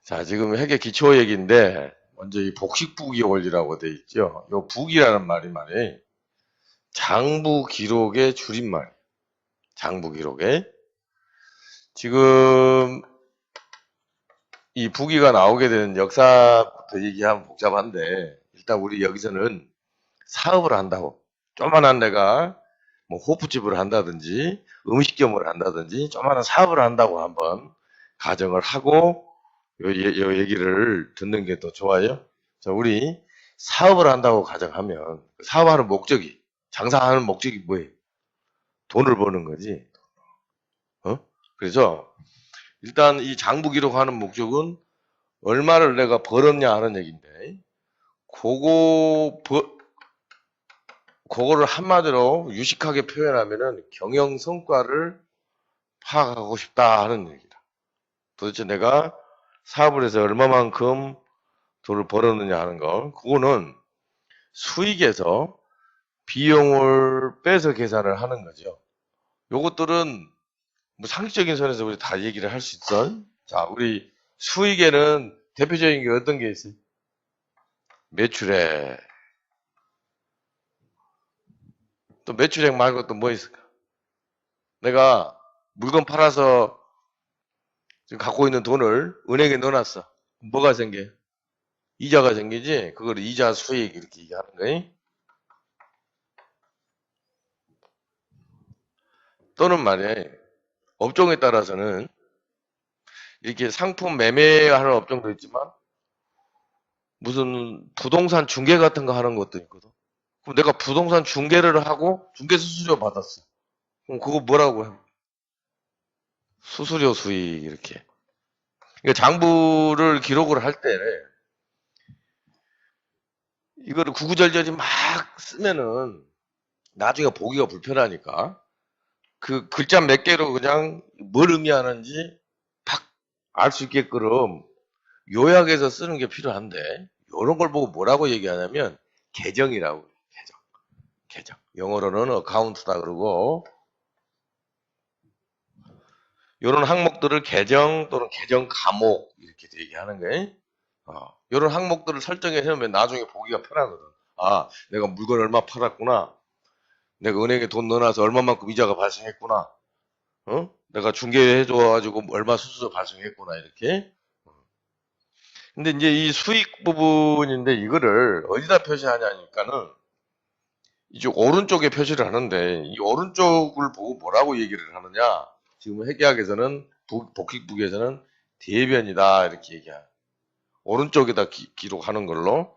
자, 지금 회계 기초 얘기인데, 먼저 이 복식부기 원리라고 돼 있죠. 요 부기라는 말이 말이에요. 장부 기록의 줄임말. 장부 기록에. 지금 이 부기가 나오게 되는 역사부터 얘기하면 복잡한데, 일단 우리 여기서는 사업을 한다고. 조만한 데가 뭐 호프집을 한다든지, 음식점을 한다든지, 조만한 사업을 한다고 한번 가정을 하고, 요 얘기를 듣는 게 더 좋아요. 자, 우리 사업을 한다고 가정하면 사업하는 목적이 장사하는 목적이 뭐예요? 돈을 버는 거지. 어? 그래서 일단 이 장부 기록하는 목적은 얼마를 내가 벌었냐 하는 얘기인데 그거를 한마디로 유식하게 표현하면은 경영 성과를 파악하고 싶다 하는 얘기다. 도대체 내가 사업을 해서 얼마만큼 돈을 벌었느냐 하는 거. 그거는 수익에서 비용을 빼서 계산을 하는 거죠. 요것들은 뭐 상식적인 선에서 우리 다 얘기를 할 수 있어. 자, 우리 수익에는 대표적인 게 어떤 게 있어요? 매출액. 또 매출액 말고 또 뭐 있을까? 내가 물건 팔아서 지금 갖고 있는 돈을 은행에 넣어놨어. 뭐가 생겨? 이자가 생기지? 그걸 이자 수익 이렇게 얘기하는 거예요. 또는 말이에요. 업종에 따라서는 이렇게 상품 매매하는 업종도 있지만 무슨 부동산 중개 같은 거 하는 것도 있거든. 그럼 내가 부동산 중개를 하고 중개 수수료 받았어. 그럼 그거 뭐라고 해? 수수료 수익 이렇게. 그러니까 장부를 기록을 할 때 이거를 구구절절히 막 쓰면은 나중에 보기가 불편하니까 그 글자 몇 개로 그냥 뭘 의미하는지 딱 알 수 있게끔 요약해서 쓰는 게 필요한데 이런 걸 보고 뭐라고 얘기하냐면 계정이라고. 계정. 계정. 영어로는 어카운트다 그러고 이런 항목들을 계정 또는 계정 과목 이렇게 얘기하는 거예요. 이런 항목들을 설정해 놓으면 나중에 보기가 편하거든. 아, 내가 물건 얼마 팔았구나. 내가 은행에 돈 넣어놔서 얼마만큼 이자가 발생했구나. 내가 중개해줘가지고 얼마 수수료 발생했구나 이렇게. 근데 이제 이 수익 부분인데 이거를 어디다 표시하냐니까는 이쪽 오른쪽에 표시를 하는데 이 오른쪽을 보고 뭐라고 얘기를 하느냐? 지금 회계학에서는 복익부기에서는 대변이다 이렇게 얘기해요. 오른쪽에다 기록하는 걸로.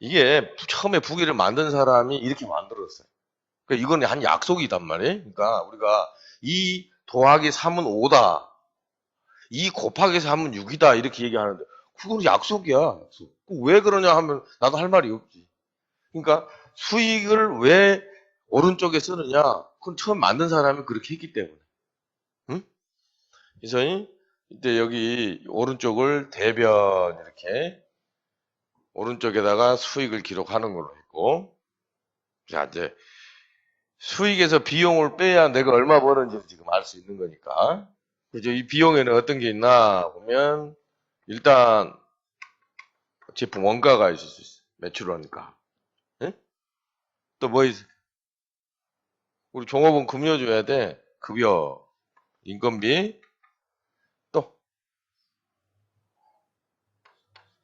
이게 처음에 부기를 만든 사람이 이렇게 만들었어요. 그러니까 이건 한 약속이단 말이에요. 그러니까 우리가 2 더하기 3은 5다. 2 곱하기 3은 6이다. 이렇게 얘기하는데 그건 약속이야. 약속. 왜 그러냐 하면 나도 할 말이 없지. 그러니까 수익을 왜 오른쪽에 쓰느냐? 그건 처음 만든 사람이 그렇게 했기 때문에. 응? 그래서 이때 여기 오른쪽을 대변 이렇게 오른쪽에다가 수익을 기록하는 걸로 했고, 자 이제 수익에서 비용을 빼야 내가 얼마 버는지 지금 알 수 있는 거니까. 그죠? 이 비용에는 어떤 게 있나 보면 일단 제품 원가가 있을 수 있어. 매출 원가. 예? 또 뭐 있어? 우리 종업원 급여 줘야 돼. 급여, 인건비, 또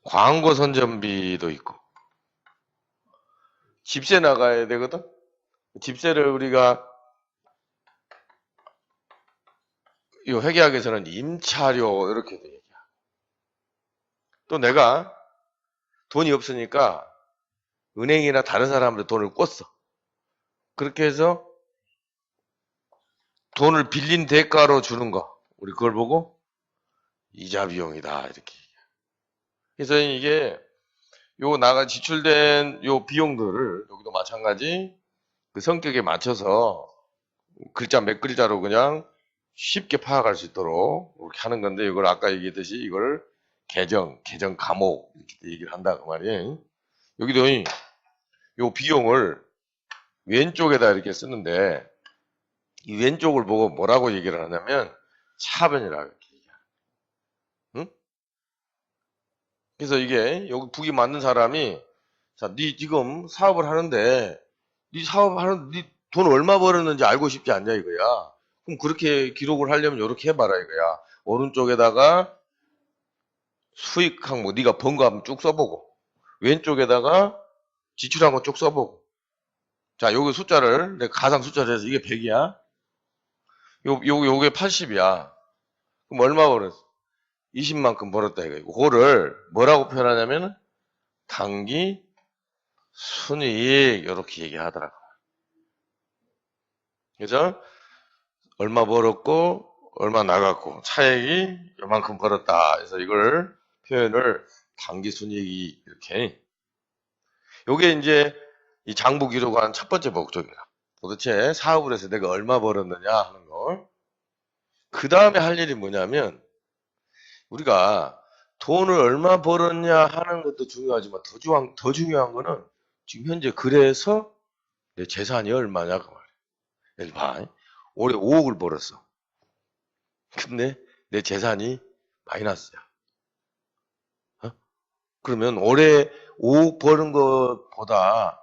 광고 선전비도 있고. 집세 나가야 되거든. 집세를 우리가 이 회계학에서는 임차료 이렇게 얘기해. 또 내가 돈이 없으니까 은행이나 다른 사람한테 돈을 꿨어. 그렇게 해서 돈을 빌린 대가로 주는 거. 우리 그걸 보고 이자 비용이다. 이렇게. 그래서 이게 요 나가 지출된 요 비용들을 여기도 마찬가지 그 성격에 맞춰서 글자 몇 글자로 그냥 쉽게 파악할 수 있도록 이렇게 하는 건데 이걸 아까 얘기했듯이 이걸 계정 과목 이렇게 얘기를 한다 그 말이에요. 여기도 요 비용을 왼쪽에다 이렇게 쓰는데 이 왼쪽을 보고 뭐라고 얘기를 하냐면 차변이라고 이렇게 얘기해요. 응? 그래서 이게 여기 북이 만든 사람이 자, 네 지금 사업을 하는데 네 사업하는 네 돈 얼마 벌었는지 알고 싶지 않냐 이거야. 그럼 그렇게 기록을 하려면 이렇게 해봐라 이거야. 오른쪽에다가 수익 항목 네가 번 거 한번 쭉 써보고 왼쪽에다가 지출한 거 쭉 써보고 자 여기 숫자를 내가 가상 숫자를 해서 이게 100이야. 요게 80이야. 그럼 얼마 벌었어? 20만큼 벌었다 이거. 그거를 뭐라고 표현하냐면 당기 순이익 이렇게 얘기하더라고. 그죠? 얼마 벌었고 얼마 나갔고 차액이 요만큼 벌었다. 그래서 이걸 표현을 당기 순이익이 이렇게. 요게 이제 이 장부 기록한 첫 번째 목적이야. 도대체 사업을 해서 내가 얼마 벌었느냐 하는 걸. 그 다음에 할 일이 뭐냐면 우리가 돈을 얼마 벌었냐 하는 것도 중요하지만 더 중요한 거는 지금 현재 그래서 내 재산이 얼마냐 그 말이야. 예를 봐. 올해 5억을 벌었어. 근데 내 재산이 마이너스야. 어? 그러면 올해 5억 버는 것보다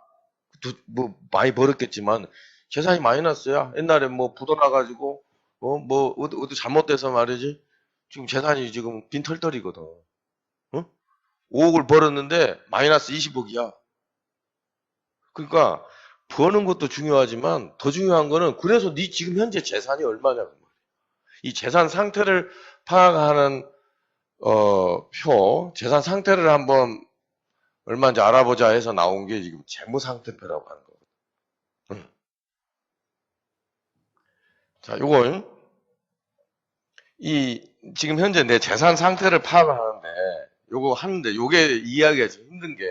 뭐 많이 벌었겠지만 재산이 마이너스야. 옛날에 뭐 부도 나가지고 뭐 어디 잘못돼서 말이지. 지금 재산이 지금 빈털터리거든. 어? 5억을 벌었는데 마이너스 20억이야. 그러니까 버는 것도 중요하지만 더 중요한 거는 그래서 네 지금 현재 재산이 얼마냐고. 이 재산 상태를 파악하는 재산 상태를 한번 얼마인지 알아보자 해서 나온 게 지금 재무상태표라고 하는 거거든. 자, 요걸 이 지금 현재 내 재산 상태를 파악하는데 요거 하는데 요게 이해하기가 좀 힘든 게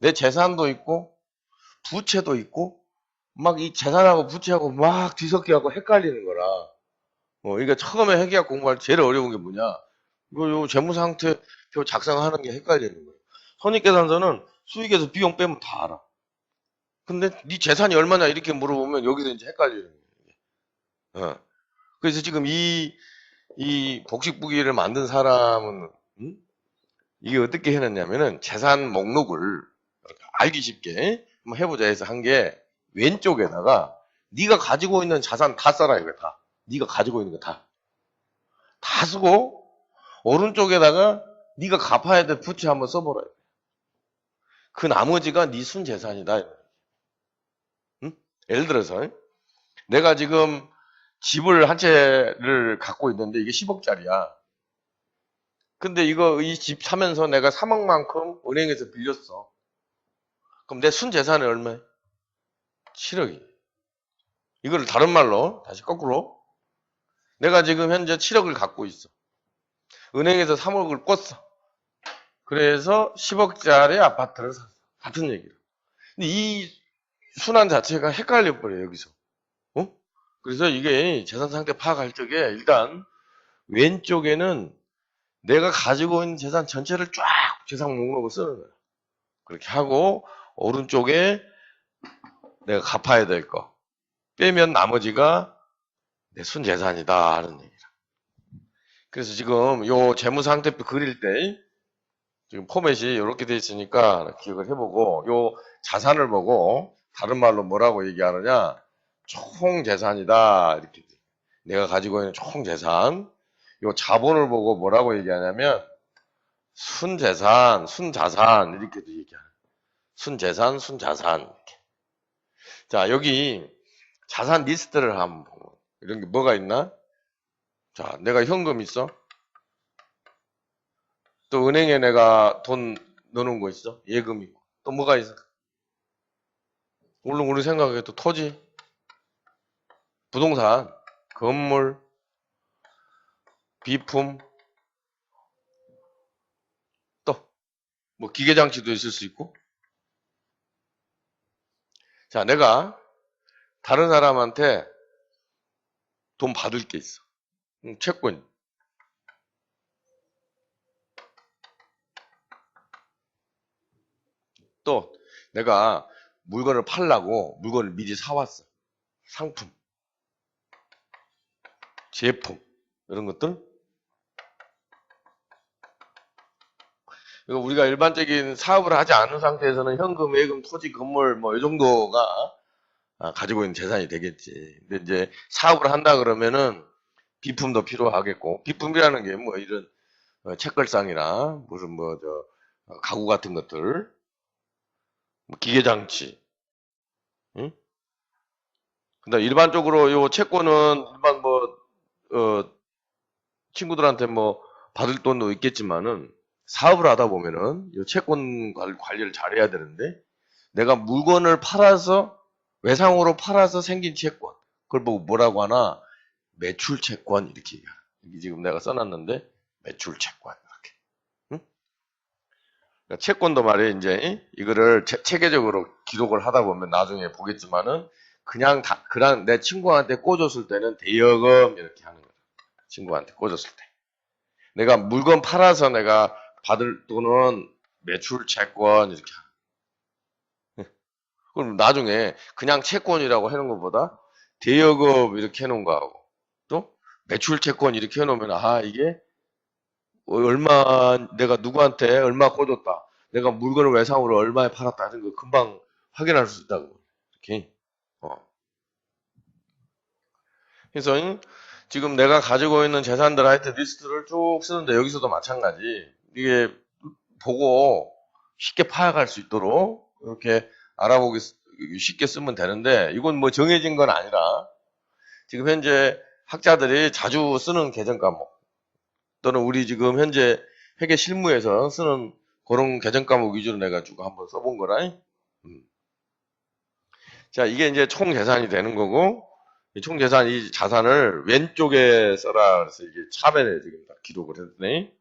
내 재산도 있고 부채도 있고 막 이 재산하고 부채하고 막 뒤섞여갖고 헷갈리는 거라. 그러니까 처음에 회계학 공부할 때 제일 어려운 게 뭐냐? 요 재무상태표 작성하는 게 헷갈리는 거예요. 손익계산서는 수익에서 비용 빼면 다 알아. 근데 네 재산이 얼마냐 이렇게 물어보면 여기서 이제 헷갈리는 거예요. 그래서 지금 이 복식부기를 만든 사람은 이게 어떻게 해놨냐면은 재산 목록을 알기 쉽게 한번 해보자 해서 한 게 왼쪽에다가 네가 가지고 있는 자산 다 써라 이거 다. 네가 가지고 있는 거 다. 다 쓰고 오른쪽에다가 네가 갚아야 될 부채 한번 써보라. 그 나머지가 네 순재산이다. 응? 예를 들어서 내가 지금 집을 한 채를 갖고 있는데 이게 10억짜리야. 근데 이 집 사면서 내가 3억만큼 은행에서 빌렸어. 그럼 내 순재산이 얼마야? 7억이. 이거를 다른 말로 다시 거꾸로 내가 지금 현재 7억을 갖고 있어. 은행에서 3억을 꿨어. 그래서 10억짜리 아파트를 샀어. 같은 얘기로. 근데 이 순환 자체가 헷갈려 버려 여기서. 그래서 이게 재산 상태 파악할 적에 일단 왼쪽에는 내가 가지고 있는 재산 전체를 쫙 재산 목록을 쓰는 거야. 그렇게 하고 오른쪽에 내가 갚아야 될 거 빼면 나머지가 내 순재산이다 하는 얘기야. 그래서 지금 요 재무상태표 그릴 때 지금 포맷이 이렇게 돼 있으니까 기억을 해보고 요 자산을 보고 다른 말로 뭐라고 얘기하느냐 총재산이다 이렇게 내가 가지고 있는 총재산 요 자본을 보고 뭐라고 얘기하냐면 순재산, 순자산 이렇게도 얘기하는 순재산, 순자산 이렇게. 자 여기 자산 리스트를 한번 보면 이런 게 뭐가 있나? 자 내가 현금 있어? 또 은행에 내가 돈 넣어놓은 거 있어? 예금 있고 또 뭐가 있어? 물론 우리 생각에 또 토지, 부동산, 건물, 비품 또 뭐 기계장치도 있을 수 있고 자 내가 다른 사람한테 돈 받을 게 있어. 채권. 또 내가 물건을 팔라고 물건을 미리 사왔어. 상품, 제품 이런 것들. 이거 우리가 일반적인 사업을 하지 않은 상태에서는 현금, 예금, 토지, 건물 뭐 이 정도가 가지고 있는 재산이 되겠지. 근데 이제 사업을 한다 그러면은 비품도 필요하겠고, 비품이라는 게 뭐 이런 책걸상이나 무슨 뭐 저 가구 같은 것들, 뭐 기계장치, 응? 근데 일반적으로 요 채권은 일반 뭐 친구들한테 뭐 받을 돈도 있겠지만은 사업을 하다 보면은 이 채권 관리를 잘해야 되는데 내가 물건을 팔아서 외상으로 팔아서 생긴 채권 그걸 보고 뭐라고 하나 매출 채권 이렇게 얘기하라. 여기 지금 내가 써놨는데 매출 채권 이렇게. 응? 그러니까 채권도 말이야 이제 이거를 체계적으로 기록을 하다 보면 나중에 보겠지만은 그냥 그냥 내 친구한테 꽂았을 때는 대여금 이렇게 하는 거야. 친구한테 꽂았을 때. 내가 물건 팔아서 내가 받을 돈은 매출 채권 이렇게. 그럼 나중에 그냥 채권이라고 해놓은 것보다 대여금 이렇게 해놓은 거하고 또 매출 채권 이렇게 해놓으면 이게 얼마 내가 누구한테 얼마 꽂았다. 내가 물건을 외상으로 얼마에 팔았다 하는 거 금방 확인할 수 있다고. 이렇게. 어. 그래서 지금 내가 가지고 있는 재산들 하여튼 리스트를 쭉 쓰는데 여기서도 마찬가지. 이게 보고 쉽게 파악할 수 있도록 이렇게 알아보기 쉽게 쓰면 되는데 이건 뭐 정해진 건 아니라 지금 현재 학자들이 자주 쓰는 개정 과목 또는 우리 지금 현재 회계 실무에서 쓰는 그런 개정 과목 위주로 내가 쭉 한번 써본 거라. 자, 이게 이제 총 재산이 되는 거고 이 총 재산 이 자산을 왼쪽에 써라 그래서 이게 차변에 지금 다 기록을 했더니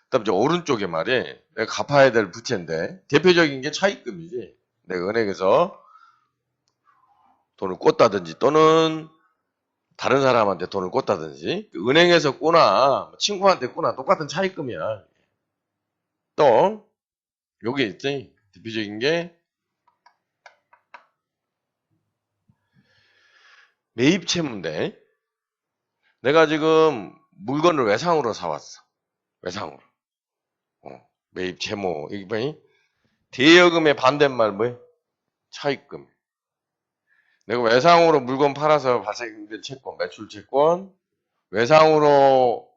그다음 이제 오른쪽에 말이 내가 갚아야 될 부채인데 대표적인 게 차입금이지. 내가 은행에서 돈을 꽂다든지 또는 다른 사람한테 돈을 꽂다든지 은행에서 꽂나 친구한테 꽂나 똑같은 차입금이야. 또 여기 있지. 대표적인 게 매입 채무인데 내가 지금 물건을 외상으로 사왔어. 외상으로. 매입 채무. 이게 뭐니? 대여금의 반대말 뭐야? 차입금. 내가 외상으로 물건 팔아서 발생된 채권, 매출 채권, 외상으로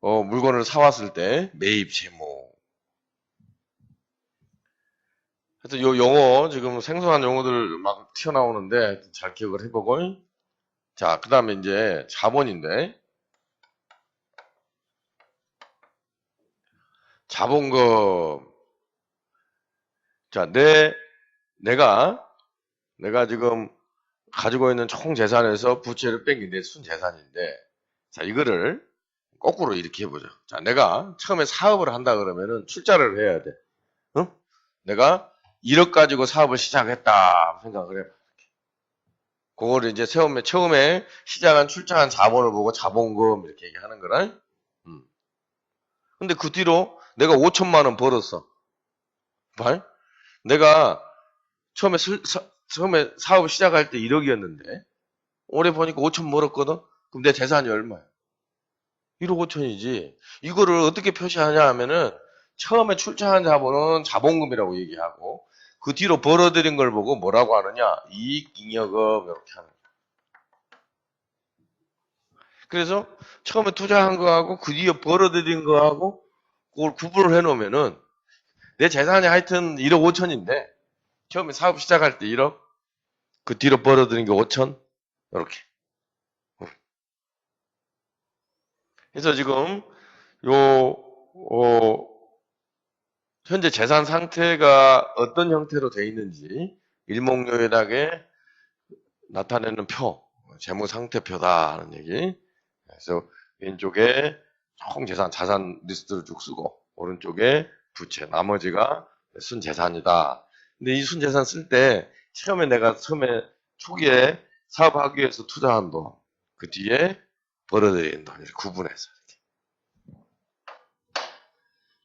물건을 사왔을 때 매입 채무. 하여튼 요 용어 지금 생소한 용어들 막 튀어나오는데 잘 기억을 해보고 자, 그 다음에 이제 자본인데 자본금 자, 내가 지금 가지고 있는 총 재산에서 부채를 뺀 게 내 순재산인데 자, 이거를 거꾸로 이렇게 해보자. 자, 내가 처음에 사업을 한다 그러면은 출자를 해야 돼. 응? 내가 1억 가지고 사업을 시작했다 생각을 해. 그거를 이제 처음에 시작한 출자한 자본을 보고 자본금 이렇게 얘기하는 거라. 근데 그 뒤로 내가 5천만 원 벌었어. 봐? 내가 처음에 사업 시작할 때 1억이었는데 올해 보니까 5천 벌었거든. 그럼 내 재산이 얼마야? 1억 5천이지. 이거를 어떻게 표시하냐 하면은 처음에 출자한 자본은 자본금이라고 얘기하고 그 뒤로 벌어들인 걸 보고 뭐라고 하느냐? 이익잉여금 이렇게 하는 거야. 그래서 처음에 투자한 거하고 그 뒤에 벌어들인 거하고 그걸 구분을 해놓으면은 내 재산이 하여튼 1억 5천인데 처음에 사업 시작할 때 1억 그 뒤로 벌어들인 게 5천 이렇게. 그래서 지금 요 현재 재산 상태가 어떤 형태로 되어 있는지 일목요연하게 나타내는 표, 재무 상태표다 하는 얘기. 그래서 왼쪽에 총 재산, 자산 리스트를 쭉 쓰고 오른쪽에 부채, 나머지가 순재산이다. 근데 이 순재산 쓸 때 처음에 초기에 사업하기 위해서 투자한 돈, 그 뒤에 벌어들인 돈 이렇게 구분해서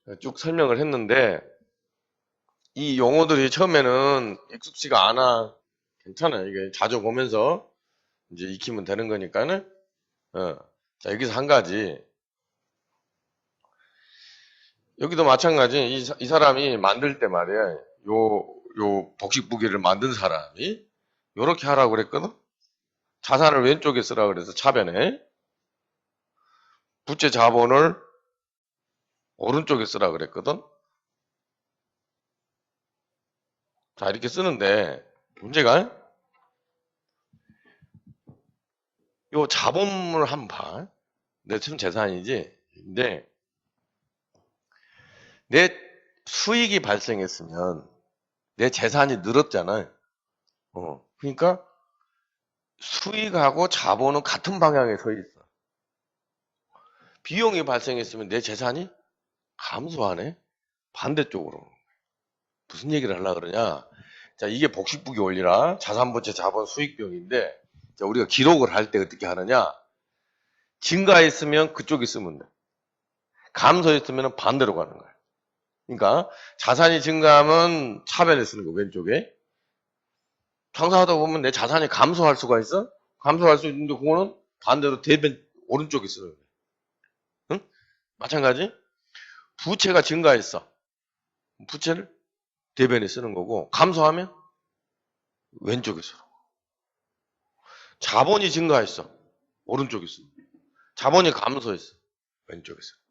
이렇게 쭉 설명을 했는데 이 용어들이 처음에는 익숙지가 않아. 괜찮아요. 이게 자주 보면서 이제 익히면 되는 거니까는. 자, 여기서 한 가지. 여기도 마찬가지. 이 사람이 만들 때 말이야. 요 복식부기를 만든 사람이 요렇게 하라고 그랬거든. 자산을 왼쪽에 쓰라 그래서 차변에 부채 자본을 오른쪽에 쓰라 그랬거든. 자, 이렇게 쓰는데 문제가 요 자본을 한번 봐. 내 지금 재산이지. 근데 내 수익이 발생했으면 내 재산이 늘었잖아요. 그러니까 수익하고 자본은 같은 방향에 서 있어. 비용이 발생했으면 내 재산이 감소하네. 반대쪽으로. 무슨 얘기를 하려고 그러냐. 자, 이게 복식부기 원리라 자산부채 자본 수익비용인데 자, 우리가 기록을 할 때 어떻게 하느냐. 증가했으면 그쪽에 쓰면 돼. 감소했으면 반대로 가는 거야. 그러니까 자산이 증가하면 차변에 쓰는 거 왼쪽에. 장사하다 보면 내 자산이 감소할 수가 있어? 감소할 수 있는데 그거는 반대로 대변 오른쪽에 쓰는 거야. 응? 마찬가지. 부채가 증가했어. 부채를 대변에 쓰는 거고 감소하면 왼쪽에 쓰는 거. 자본이 증가했어. 오른쪽에 쓰는 거. 자본이 감소했어. 왼쪽에 쓰는 거.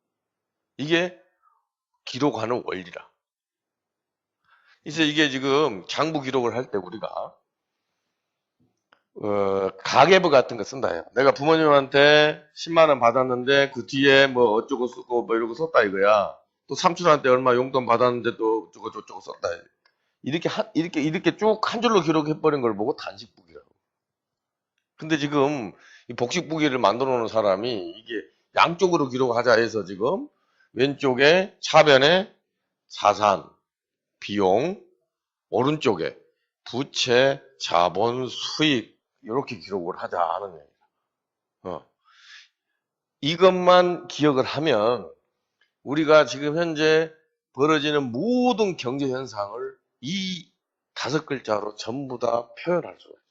이게 기록하는 원리라. 그래서 이게 지금 장부 기록을 할 때 우리가 가계부 같은 거 쓴다 해요. 내가 부모님한테 10만 원 받았는데 그 뒤에 뭐 어쩌고 쓰고 뭐 이러고 썼다 이거야. 또 삼촌한테 얼마 용돈 받았는데 또 어쩌고 저쩌고 썼다. 이렇게 쭉 한 줄로 기록해 버린 걸 보고 단식북이라고. 근데 지금 이 복식북이를 만들어 놓은 사람이 이게 양쪽으로 기록하자 해서 지금 왼쪽에 차변에 자산, 비용, 오른쪽에 부채, 자본, 수익 이렇게 기록을 하자 하는 얘기야. 이것만 기억을 하면 우리가 지금 현재 벌어지는 모든 경제 현상을 이 5글자로 전부 다 표현할 수가 있어요.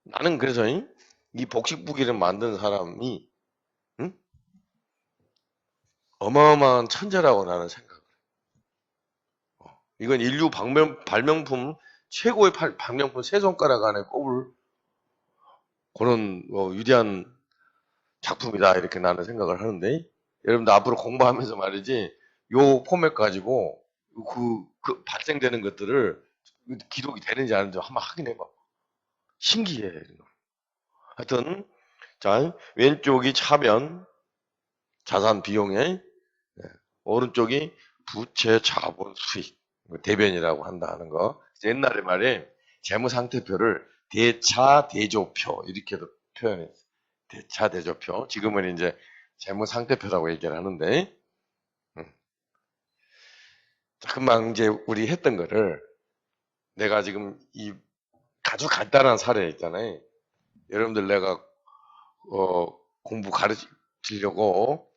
나는 그래서 이 복식부기를 만든 사람이 어마어마한 천재라고 나는 생각을 해요. 이건 인류 발명품 최고의 발명품 세 손가락 안에 꼽을 그런 위대한 작품이다 이렇게 나는 생각을 하는데 여러분들 앞으로 공부하면서 말이지 요 포맷 가지고 그 발생되는 것들을 기록이 되는지 안 되는지 한번 확인해봐. 신기해. 하여튼 자 왼쪽이 차변 자산 비용에 오른쪽이 부채 자본 수익 대변이라고 한다는 거. 옛날에 말에 재무상태표를 대차 대조표 이렇게도 표현했어요. 대차 대조표. 지금은 이제 재무상태표라고 얘기를 하는데 금방 이제 우리 했던 거를 내가 지금 이 아주 간단한 사례 있잖아요. 여러분들 내가 공부 가르치려고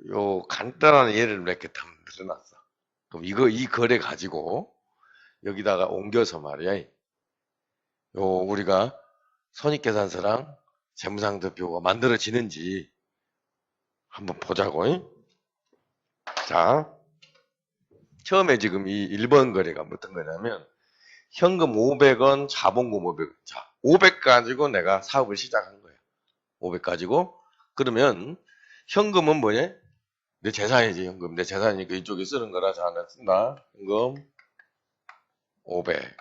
요 간단한 예를 몇 개 들어놨어. 그럼 이 거래 가지고 여기다가 옮겨서 말이야. 요 우리가 손익계산서랑 재무상태표가 만들어지는지 한번 보자고. 자, 처음에 지금 이 1번 거래가 어떤 거냐면 현금 500원, 자본금 500원. 자, 500 가지고 내가 사업을 시작한 거예요. 500 가지고. 그러면 현금은 뭐냐? 내 재산이지, 현금. 내 재산이니까 이쪽에 쓰는 거라. 자, 내가 쓴다. 현금 500.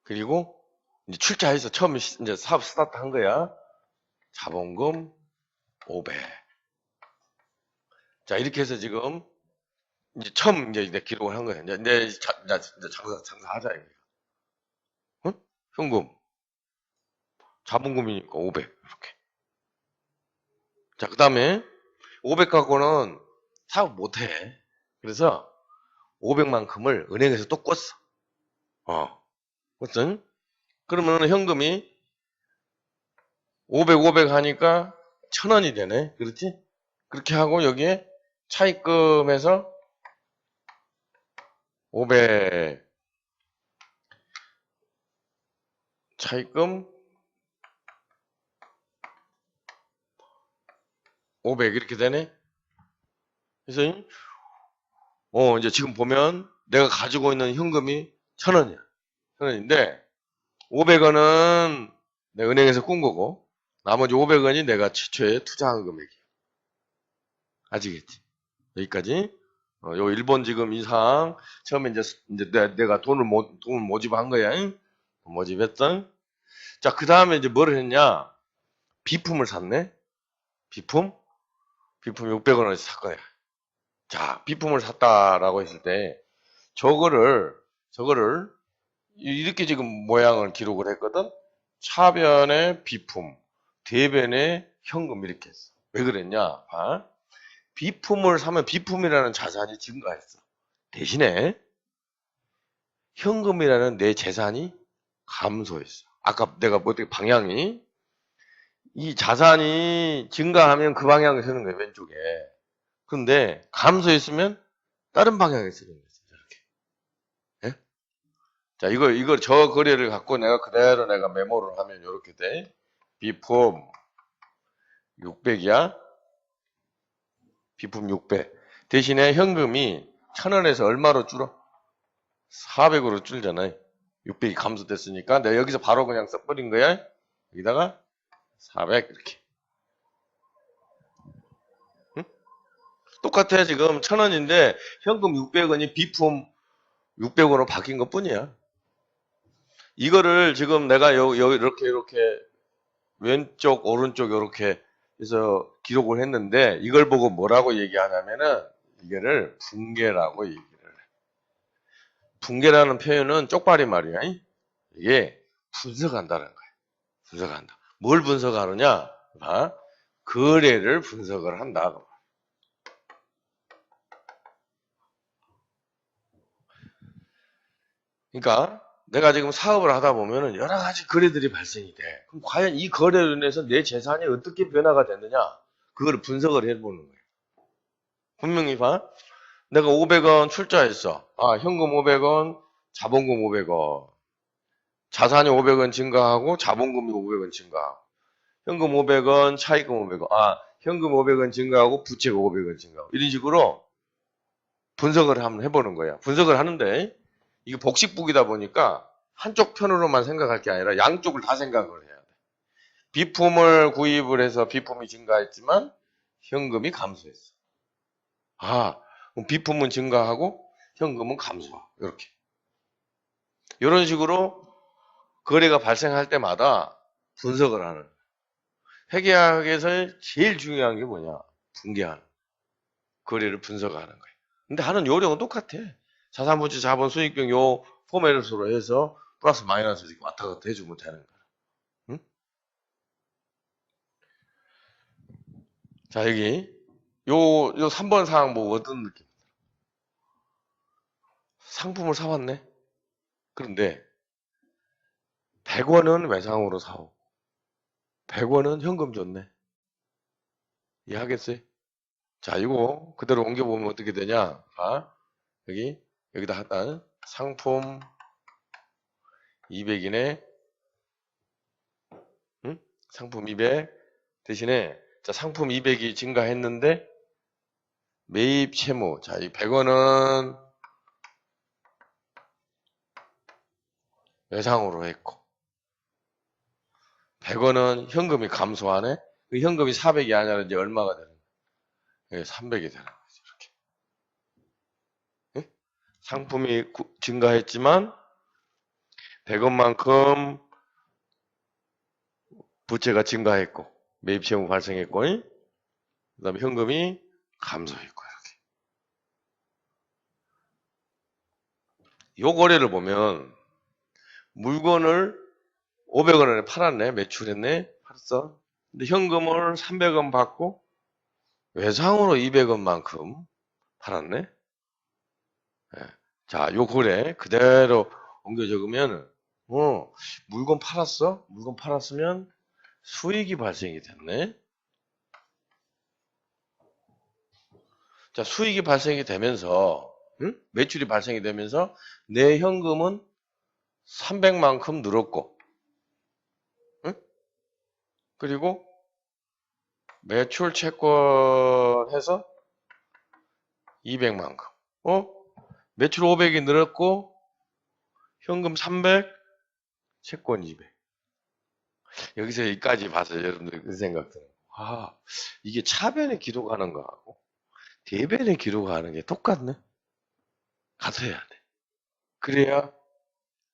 그리고 이제 출자해서 처음 이제 사업 스타트 한 거야. 자본금 500. 자, 이렇게 해서 지금 이제 처음 이제 내 기록을 한 거야. 이제 장사하자 이거야. 응? 현금. 자본금이니까 500. 이렇게. 자, 그 다음에 500 갖고는 사업 못 해. 그래서 500만큼을 은행에서 또 꿨어. 꿨어. 그러면 현금이 500 하니까 1000원이 되네. 그렇지? 그렇게 하고 여기에 차입금해서 500 차입금 500 이렇게 되네. 그래서 이제 지금 보면 내가 가지고 있는 현금이 1,000원이야. 1,000원인데 500원은 내 은행에서 꾼 거고 나머지 500원이 내가 최초에 투자한 금액이야. 아시겠지? 여기까지. 요 1번 지금 이상 처음에 이제 내가 돈을 모집한 거야. 응? 모집했던. 자, 그 다음에 이제 뭘 했냐? 비품을 샀네? 비품 600원어치 살 거야. 자, 비품을 샀다라고 했을 때, 저거를, 이렇게 지금 모양을 기록을 했거든? 차변의 비품, 대변의 현금 이렇게 했어. 왜 그랬냐? 봐. 비품을 사면 비품이라는 자산이 증가했어. 대신에 현금이라는 내 재산이 감소했어. 아까 내가 뭐 어떻게 방향이 이 자산이 증가하면 그 방향을 쓰는 거예요, 왼쪽에. 근데 감소했으면 다른 방향에 쓰는 거죠, 저렇게. 예? 자, 이거 저 거래를 갖고 내가 그대로 내가 메모를 하면 이렇게 돼. 비품 600이야. 비품 600. 대신에 현금이 1,000원에서 얼마로 줄어? 400으로 줄잖아요. 600이 감소됐으니까 내가 여기서 바로 그냥 써버린 거야. 여기다가 400 이렇게. 응? 똑같아. 지금 1,000원인데 현금 600원이 비품 600원으로 바뀐 것 뿐이야. 이거를 지금 내가 여기 이렇게 왼쪽 오른쪽 이렇게 해서 기록을 했는데 이걸 보고 뭐라고 얘기하냐면은 이거를 붕괴라고 얘기를 해. 붕괴라는 표현은 쪽발이 말이야. 이게 분석한다는 거야. 분석한다. 뭘 분석하느냐? 봐. 거래를 분석을 한다. 그러니까 내가 지금 사업을 하다 보면은 여러 가지 거래들이 발생이 돼. 그럼 과연 이 거래로 인해서 내 재산이 어떻게 변화가 됐느냐? 그걸 분석을 해보는 거예요. 분명히 봐. 내가 500원 출자했어. 아, 현금 500원, 자본금 500원. 자산이 500원 증가하고 자본금이 500원 증가하고. 현금 500원, 차입금 500원. 아, 현금 500원 증가하고 부채가 500원 증가하고. 이런 식으로 분석을 한번 해보는 거야. 분석을 하는데 이게 복식북이다 보니까 한쪽 편으로만 생각할 게 아니라 양쪽을 다 생각을 해야 돼. 비품을 구입을 해서 비품이 증가했지만 현금이 감소했어. 아, 그럼 비품은 증가하고 현금은 감소하고 이렇게. 이런 식으로 거래가 발생할 때마다 분석을 하는 거야. 회계학에서 제일 중요한 게 뭐냐? 분계하는 거래를 분석하는 거야. 근데 하는 요령은 똑같아. 자산부채, 자본, 수익병 요 포맷으로 해서 플러스 마이너스 이렇게 왔다 갔다 해주면 되는 거야. 응? 자, 여기 요 3번 사항 뭐 어떤 느낌? 상품을 사왔네. 그런데 100원은 외상으로 사오. 100원은 현금 줬네. 이해하겠어요? 자, 이거 그대로 옮겨보면 어떻게 되냐? 아, 여기다 하다 상품 200이네. 응? 상품 200 대신에 자, 상품 200이 증가했는데 매입 채무. 자, 이 100원은 외상으로 했고 100원은 현금이 감소하네. 그 현금이 400이 아니라 이제 얼마가 되는 거야? 300이 되는 거지. 이렇게. 응? 상품이 증가했지만 100원만큼 부채가 증가했고 매입 채무 발생했고 그다음에 현금이 감소했고 이렇게. 요 거래를 보면 물건을 500원에 팔았네. 매출했네. 팔았어. 근데 현금을 300원 받고 외상으로 200원만큼 팔았네. 예. 자, 요 거래 그대로 옮겨 적으면 물건 팔았어? 물건 팔았으면 수익이 발생이 됐네. 자, 수익이 발생이 되면서 매출이 발생이 되면서 내 현금은 300만큼 늘었고 그리고 매출 채권 해서 200만큼. 매출 500이 늘었고, 현금 300, 채권 200. 여기서 여기까지 봐서 여러분들 그 생각 들어요. 이게 차변에 기록하는 거하고 대변에 기록하는 게 똑같네? 같아야 돼. 그래야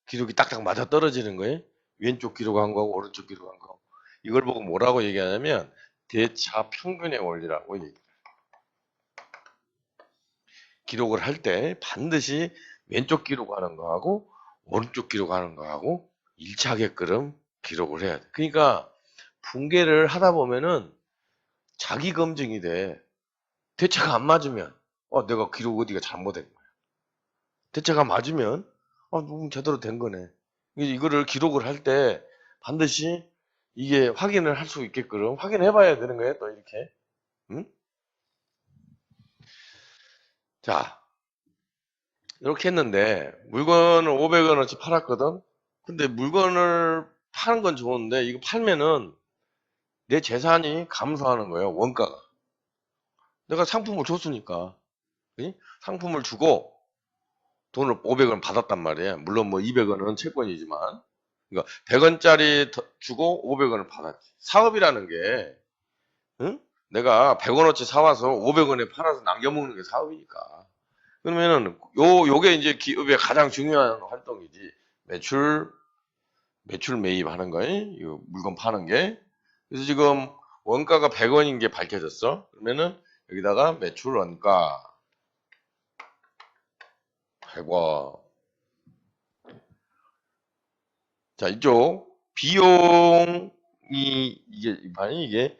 기록이 딱딱 맞아 떨어지는 거예요. 왼쪽 기록한 거하고 오른쪽 기록한 거. 이걸 보고 뭐라고 얘기하냐면 대차 평균의 원리라고 얘기해요. 기록을 할 때 반드시 왼쪽 기록하는 거하고 오른쪽 기록하는 거하고 일치하게끔 기록을 해야 돼. 그러니까 분계를 하다 보면은 자기 검증이 돼. 대차가 안 맞으면 내가 기록 어디가 잘못된 거야. 대차가 맞으면 제대로 된 거네. 이거를 기록을 할 때 반드시 이게 확인을 할 수 있게끔 확인해 봐야 되는 거예요. 또 이렇게. 응? 자, 이렇게 했는데 물건을 500원어치 팔았거든. 근데 물건을 파는 건 좋은데 이거 팔면은 내 재산이 감소하는 거예요. 원가가. 내가 상품을 줬으니까. 그지? 상품을 주고 돈을 500원 받았단 말이에요. 물론 뭐 200원은 채권이지만. 그러니까 100원짜리 주고 500원을 받았지. 사업이라는 게 응? 내가 100원어치 사와서 500원에 팔아서 남겨먹는 게 사업이니까. 그러면은 요게 이제 기업의 가장 중요한 활동이지. 매출 매입하는 거예요. 이 물건 파는 게. 그래서 지금 원가가 100원인 게 밝혀졌어. 그러면은 여기다가 매출 원가 100원. 자, 이쪽 비용이 이게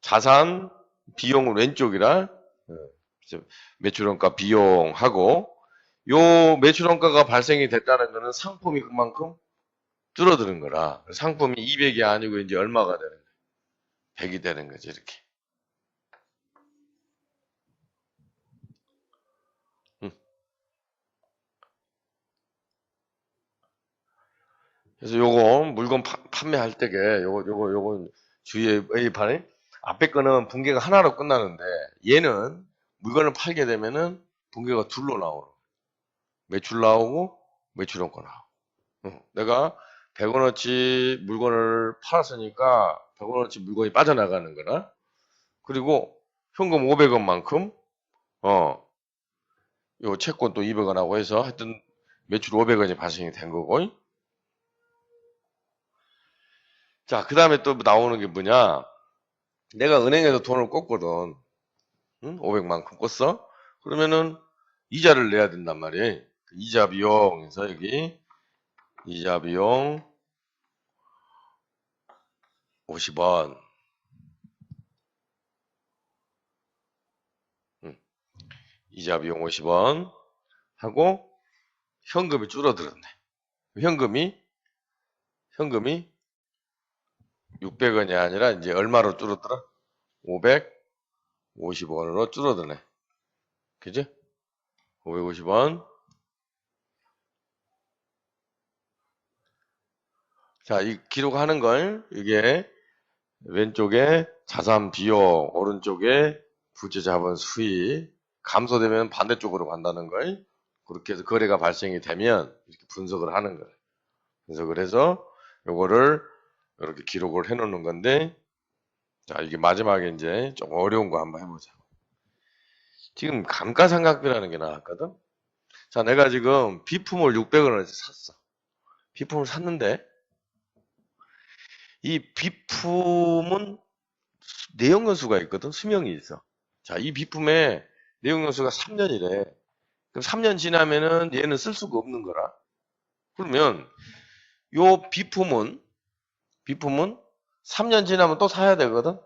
자산 비용은 왼쪽이라 매출원가 비용하고 요 매출원가가 발생이 됐다는 거는 상품이 그만큼 줄어드는 거라 상품이 200이 아니고 이제 얼마가 되는 거예요? 100이 되는 거지 이렇게. 그래서 요거 물건 판매할 때게 요거 주의해 반이 앞에 거는 분계가 하나로 끝나는데 얘는 물건을 팔게 되면은 분계가 둘로 나오는 매출 나오고 매출원가 나오고. 내가 100원어치 물건을 팔았으니까 100원어치 물건이 빠져나가는 거나 그리고 현금 500원만큼 요 채권 또 200원하고 해서 하여튼 매출 500원이 발생이 된 거고. 자, 그 다음에 또 나오는 게 뭐냐? 내가 은행에서 돈을 꿨거든. 응? 500만큼 꿨어? 그러면은 이자를 내야 된단 말이에요. 이자 비용에서 여기 이자 비용 50원. 이자 비용 50원 하고 현금이 줄어들었네. 현금이 600원이 아니라 이제 얼마로 줄어들어? 550원으로 줄어드네. 그죠? 550원. 자, 이 기록하는 걸 이게 왼쪽에 자산 비용, 오른쪽에 부채 자본 수익 감소되면 반대쪽으로 간다는 걸 그렇게 해서 거래가 발생이 되면 이렇게 분석을 하는 거예요. 분석을 해서 요거를 이렇게 기록을 해 놓는 건데 자, 이게 마지막에 이제 좀 어려운 거 한번 해보자. 지금 감가상각비라는 게 나왔거든? 자, 내가 지금 비품을 600원어치 샀어. 비품을 샀는데 이 비품은 내용연수가 있거든. 수명이 있어. 자, 이 비품의 내용연수가 3년이래. 그럼 3년 지나면은 얘는 쓸 수가 없는 거라. 그러면 요 비품은 3년 지나면 또 사야 되거든.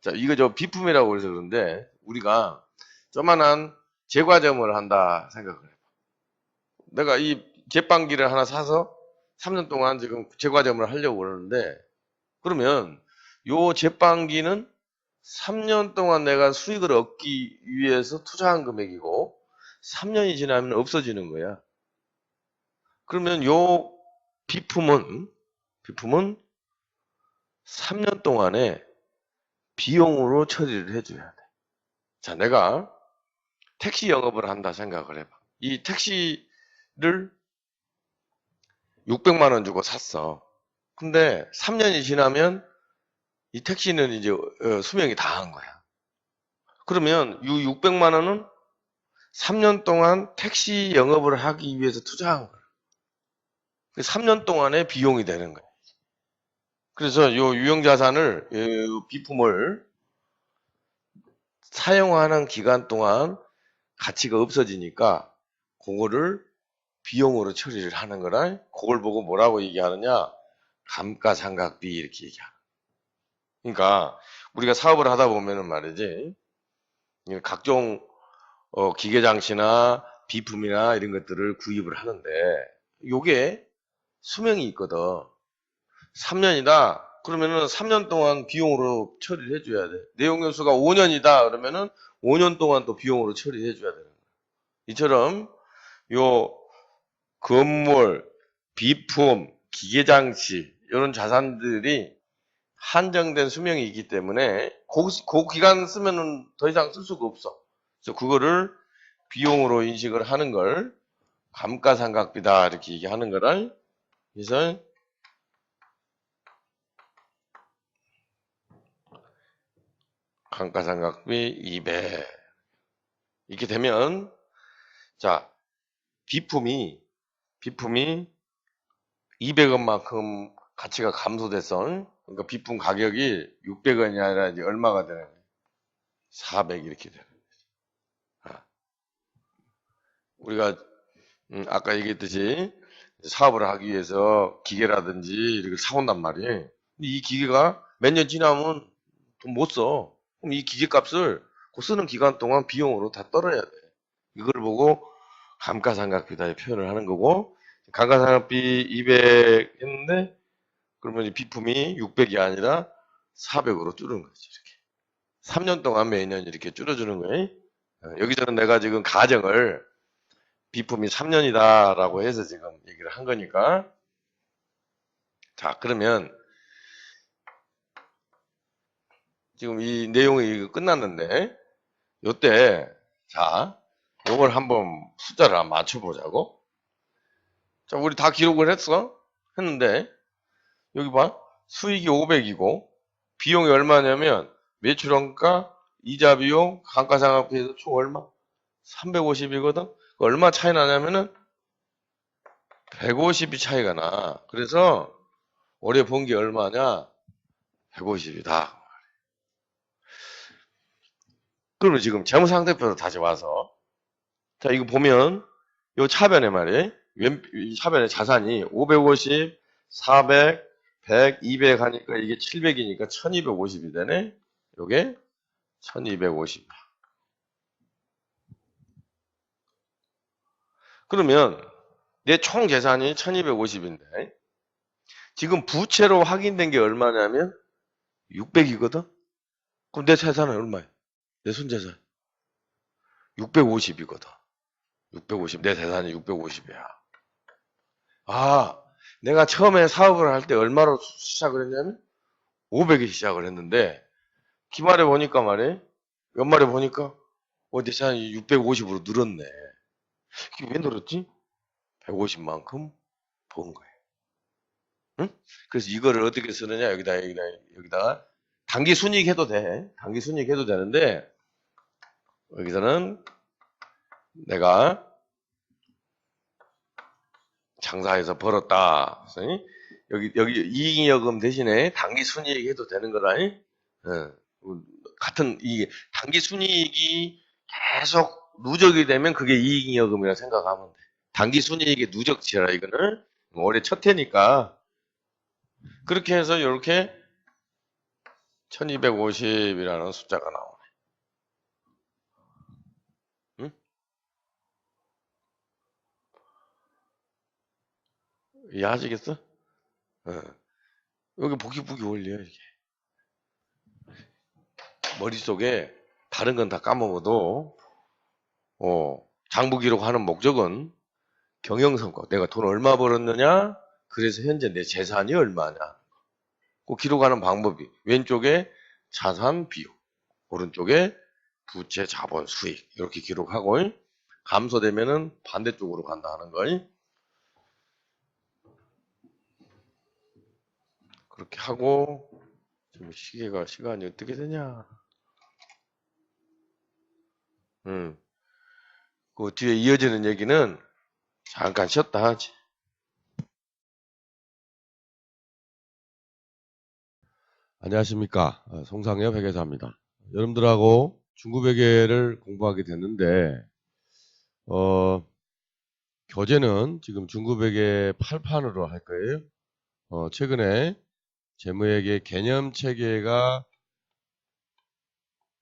자, 이거 저 비품이라고 그래서 그런데 우리가 조만한 제과점을 한다 생각을 해봐. 내가 이 제빵기를 하나 사서 3년 동안 지금 제과점을 하려고 그러는데 그러면 요 제빵기는 3년 동안 내가 수익을 얻기 위해서 투자한 금액이고 3년이 지나면 없어지는 거야. 그러면 요 비품은 3년 동안에 비용으로 처리를 해줘야 돼. 자, 내가 택시 영업을 한다 생각을 해봐. 이 택시를 600만 원 주고 샀어. 근데 3년이 지나면 이 택시는 이제 수명이 다 한 거야. 그러면 이 600만 원은 3년 동안 택시 영업을 하기 위해서 투자한 거야. 3년 동안의 비용이 되는 거야. 그래서 요 유형자산을, 비품을 사용하는 기간 동안 가치가 없어지니까 그거를 비용으로 처리를 하는 거라. 그걸 보고 뭐라고 얘기하느냐? 감가상각비 이렇게 얘기하는. 그러니까 우리가 사업을 하다 보면은 말이지, 각종 기계장치나 비품이나 이런 것들을 구입을 하는데 요게 수명이 있거든. 3년이다. 그러면은 3년 동안 비용으로 처리를 해줘야 돼. 내용연수가 5년이다. 그러면은 5년 동안 또 비용으로 처리해줘야 되는 거야. 이처럼 요 건물, 비품, 기계장치 이런 자산들이 한정된 수명이 있기 때문에 그 기간 쓰면은 더 이상 쓸 수가 없어. 그래서 그거를 비용으로 인식을 하는 걸 감가상각비다 이렇게 얘기하는 거를. 그래서 감가상각비 200 이렇게 되면, 자, 비품이 200원만큼 가치가 감소돼서, 그러니까 비품 가격이 600원이 아니라 이제 얼마가 되는 거예요? 400 이렇게 되는 거예요. 우리가 아까 얘기했듯이 사업을 하기 위해서 기계라든지 이렇게 사온단 말이에요. 근데 이 기계가 몇 년 지나면 돈 못 써. 그럼 이 기계 값을 그 쓰는 기간 동안 비용으로 다 떨어야 돼. 이걸 보고 감가상각비다 표현을 하는 거고, 감가상각비 200 했는데 그러면 이 비품이 600이 아니라 400으로 줄은 거지. 이렇게 3년 동안 매년 이렇게 줄어주는 거예요. 여기서는 내가 지금 가정을 비품이 3년이다라고 해서 지금 얘기를 한 거니까. 자, 그러면 지금 이 내용이 끝났는데 요때, 자, 요걸 한번 숫자를 한번 맞춰보자고. 자, 우리 다 기록을 했는데 여기 봐. 수익이 500이고 비용이 얼마냐면 매출원가, 이자 비용, 감가상각비에서 총 얼마? 350이거든. 얼마 차이 나냐면은 150이 차이가 나. 그래서 올해 번 게 얼마냐? 150이다. 그러면 지금 재무상태표로 다시 와서, 자, 이거 보면 요 차변에 말이에요. 이 차변에 자산이 550, 400, 100, 200 하니까 이게 700이니까 1250이 되네. 요게 1250. 그러면 내 총 재산이 1250인데 지금 부채로 확인된 게 얼마냐면 600이거든? 그럼 내 재산은 얼마야? 내 손재산 650이거든. 650. 내 재산이 650이야. 아, 내가 처음에 사업을 할 때 얼마로 시작을 했냐면 500에 시작을 했는데 기말에 보니까 말이야. 연말에 보니까 내 재산이 650으로 늘었네. 이게 왜 늘었지? 150만큼 번 거야. 응? 그래서 이거를 어떻게 쓰느냐? 여기다가 단기 순이익 해도 돼. 단기 순이익 해도 되는데 여기서는 내가 장사해서 벌었다. 여기 이익여금 대신에 단기 순이익 해도 되는 거다. 같은 이 단기 순이익이 계속 누적이 되면 그게 이익여금이라 생각하면 돼. 단기 순이익의 누적치라 이거는 올해 첫 해니까 그렇게 해서 이렇게 1250이라는 숫자가 나오네. 응? 이해하시겠어? 여기 보기 올려 이게. 머릿속에 다른 건 다 까먹어도 장부 기록하는 목적은 경영성과 내가 돈 얼마 벌었느냐, 그래서 현재 내 재산이 얼마냐, 그 기록하는 방법이 왼쪽에 자산 비율, 오른쪽에 부채, 자본, 수익 이렇게 기록하고 감소되면은 반대쪽으로 간다 하는 거. 그렇게 하고 지금 시간이 어떻게 되냐? 그 뒤에 이어지는 얘기는 잠깐 쉬었다 하지. 안녕하십니까. 송상엽 회계사입니다. 여러분들하고 중급회계를 공부하게 됐는데, 교재는 지금 중급회계 8판으로 할 거예요. 최근에 재무회계 개념체계가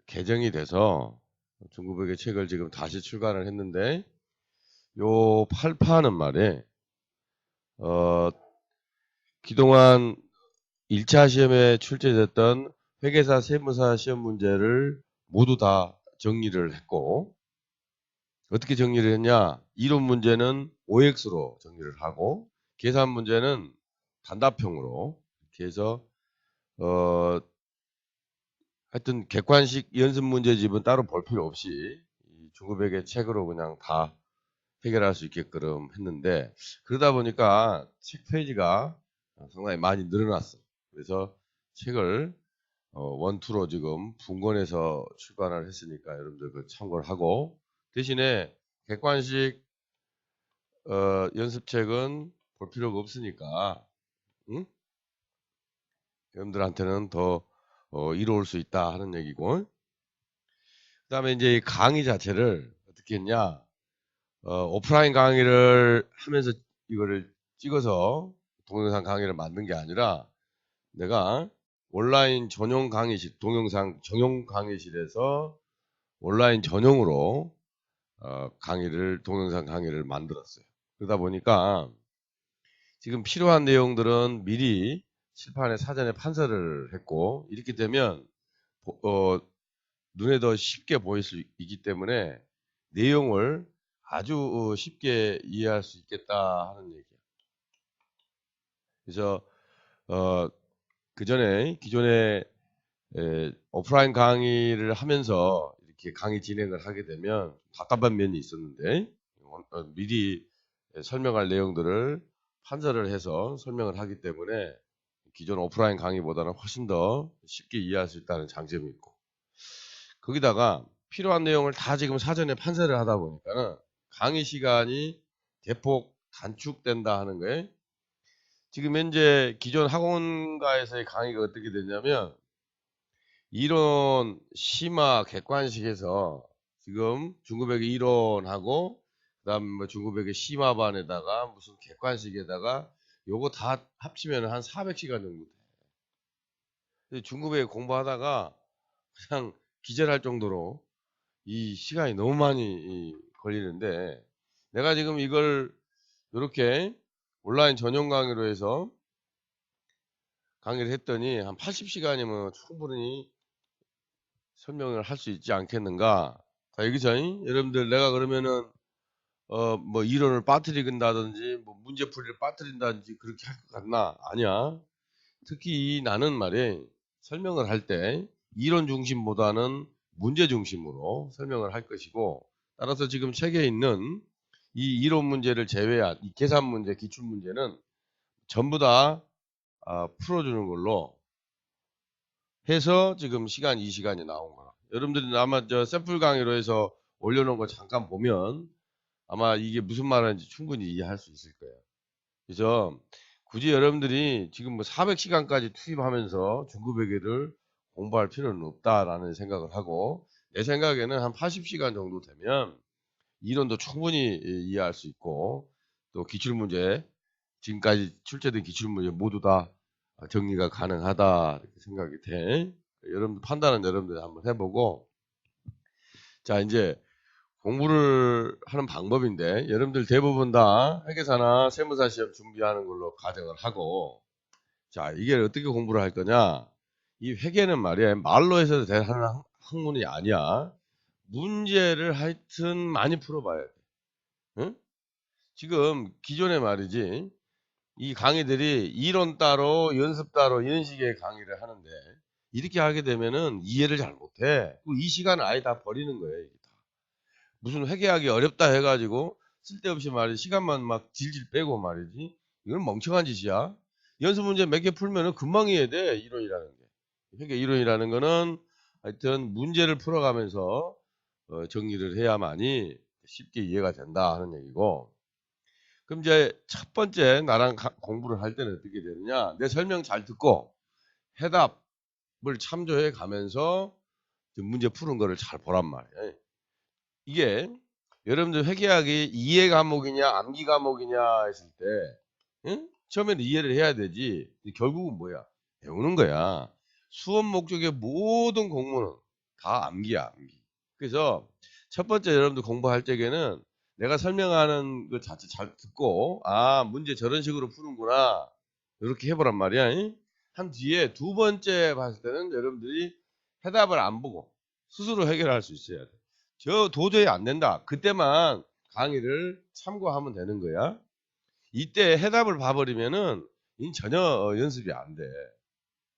개정이 돼서 중급회계 책을 지금 다시 출간을 했는데, 요 8판은 말이에요. 그동안 1차 시험에 출제됐던 회계사 세무사 시험 문제를 모두 다 정리를 했고, 어떻게 정리를 했냐? 이론 문제는 OX로 정리를 하고, 계산 문제는 단답형으로 이렇게 해서 하여튼 객관식 연습 문제집은 따로 볼 필요 없이 이 중급회계 책으로 그냥 다 해결할 수 있게끔 했는데, 그러다 보니까 책 페이지가 상당히 많이 늘어났어. 그래서 책을 원투로 지금 분권해서 출간을 했으니까 여러분들 그 참고를 하고, 대신에 객관식 연습책은 볼 필요가 없으니까 응? 여러분들한테는 더 이로울 수 있다 하는 얘기고, 그 다음에 이제 이 강의 자체를 어떻게 했냐, 오프라인 강의를 하면서 이거를 찍어서 동영상 강의를 만든 게 아니라 내가 온라인 전용 강의실, 동영상 전용 강의실에서 온라인 전용으로 동영상 강의를 만들었어요. 그러다 보니까 지금 필요한 내용들은 미리 칠판에 사전에 판서를 했고, 이렇게 되면 눈에 더 쉽게 보일 수 있기 때문에 내용을 아주 쉽게 이해할 수 있겠다 하는 얘기예요. 그래서 그 전에 기존에 오프라인 강의를 하면서 이렇게 강의 진행을 하게 되면 답답한 면이 있었는데, 미리 설명할 내용들을 판서를 해서 설명을 하기 때문에 기존 오프라인 강의보다는 훨씬 더 쉽게 이해할 수 있다는 장점이 있고, 거기다가 필요한 내용을 다 지금 사전에 판서를 하다 보니까는 강의 시간이 대폭 단축된다 하는 거예요. 지금 현재 기존 학원가에서의 강의가 어떻게 되냐면, 이론 심화 객관식에서 지금 중급회계 이론하고 그다음 뭐 중급회계 심화반에다가 무슨 객관식에다가 요거 다 합치면 한 400시간 정도 돼. 중급회계 공부하다가 그냥 기절할 정도로 이 시간이 너무 많이 걸리는데, 내가 지금 이걸 이렇게 온라인 전용 강의로 해서 강의를 했더니 한 80시간이면 충분히 설명을 할 수 있지 않겠는가. 자, 여기서 여러분들 내가 그러면은 뭐 이론을 빠뜨린다든지 뭐 문제풀이를 빠뜨린다든지 그렇게 할 것 같나? 아니야. 특히 나는 말이에요, 설명을 할 때 이론 중심보다는 문제 중심으로 설명을 할 것이고, 따라서 지금 책에 있는 이 이론 문제를 제외한 이 계산 문제, 기출 문제는 전부 다 풀어주는 걸로 해서 지금 시간 2시간이 나온 거야. 여러분들이 아마 저 샘플 강의로 해서 올려놓은 거 잠깐 보면 아마 이게 무슨 말하는지 충분히 이해할 수 있을 거예요. 그래서 굳이 여러분들이 지금 뭐 400시간까지 투입하면서 중급회계를 공부할 필요는 없다라는 생각을 하고, 내 생각에는 한 80시간 정도 되면 이론도 충분히 이해할 수 있고, 또 기출문제, 지금까지 출제된 기출문제 모두 다 정리가 가능하다 이렇게 생각이 돼. 여러분들 판단은 여러분들이 한번 해보고, 자 이제 공부를 하는 방법인데, 여러분들 대부분 다 회계사나 세무사 시험 준비하는 걸로 가정을 하고, 자 이게 어떻게 공부를 할 거냐, 이 회계는 말이야 말로 해서 되는 학문이 아니야. 문제를 하여튼 많이 풀어봐야 돼. 응? 지금 기존에 말이지 이 강의들이 이론 따로 연습 따로 이런 식의 강의를 하는데, 이렇게 하게 되면은 이해를 잘 못해. 이 시간을 아예 다 버리는 거예요. 이게 다. 무슨 회계하기 어렵다 해가지고 쓸데없이 말이지 시간만 막 질질 빼고 말이지. 이건 멍청한 짓이야. 연습 문제 몇 개 풀면은 금방 이해돼. 이론이라는 게. 회계 이론이라는 거는 하여튼 문제를 풀어가면서 정리를 해야만이 쉽게 이해가 된다 하는 얘기고. 그럼 이제 첫 번째 나랑 공부를 할 때는 어떻게 되느냐? 내 설명 잘 듣고 해답을 참조해 가면서 문제 푸는 거를 잘 보란 말이에요. 이게 여러분들 회계학이 이해 과목이냐 암기 과목이냐 했을 때 응? 처음에는 이해를 해야 되지. 결국은 뭐야? 배우는 거야. 수업 목적의 모든 공부는 다 암기야, 암기. 그래서 첫 번째 여러분들 공부할 적에는 내가 설명하는 그 자체 잘 듣고 아 문제 저런 식으로 푸는구나 이렇게 해보란 말이야. 응? 한 뒤에 두 번째 봤을 때는 여러분들이 해답을 안 보고 스스로 해결할 수 있어야 돼. 저 도저히 안 된다. 그때만 강의를 참고하면 되는 거야. 이때 해답을 봐버리면은 전혀 연습이 안 돼.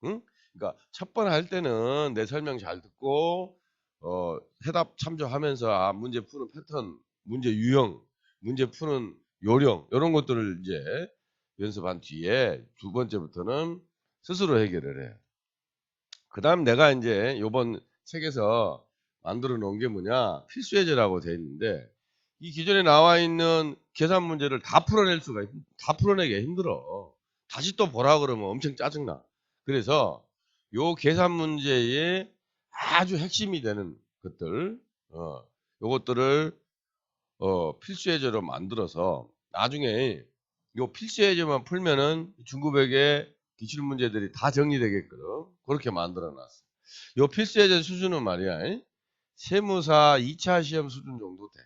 응? 그러니까 첫 번 할 때는 내 설명 잘 듣고 해답 참조하면서 아, 문제 푸는 패턴, 문제 유형, 문제 푸는 요령 이런 것들을 이제 연습한 뒤에 두 번째부터는 스스로 해결을 해. 그다음 내가 이제 요번 책에서 만들어 놓은 게 뭐냐 필수 예제라고 돼 있는데 이 기존에 나와 있는 계산 문제를 다 풀어내기 힘들어. 다시 또 보라 그러면 엄청 짜증나. 그래서 요 계산 문제의 아주 핵심이 되는 것들, 요것들을 필수 예제로 만들어서 나중에 요 필수 예제만 풀면은 중급액의 기출 문제들이 다 정리되게끔 그렇게 만들어 놨어. 요 필수 예제 수준은 말이야. 세무사 2차 시험 수준 정도 돼.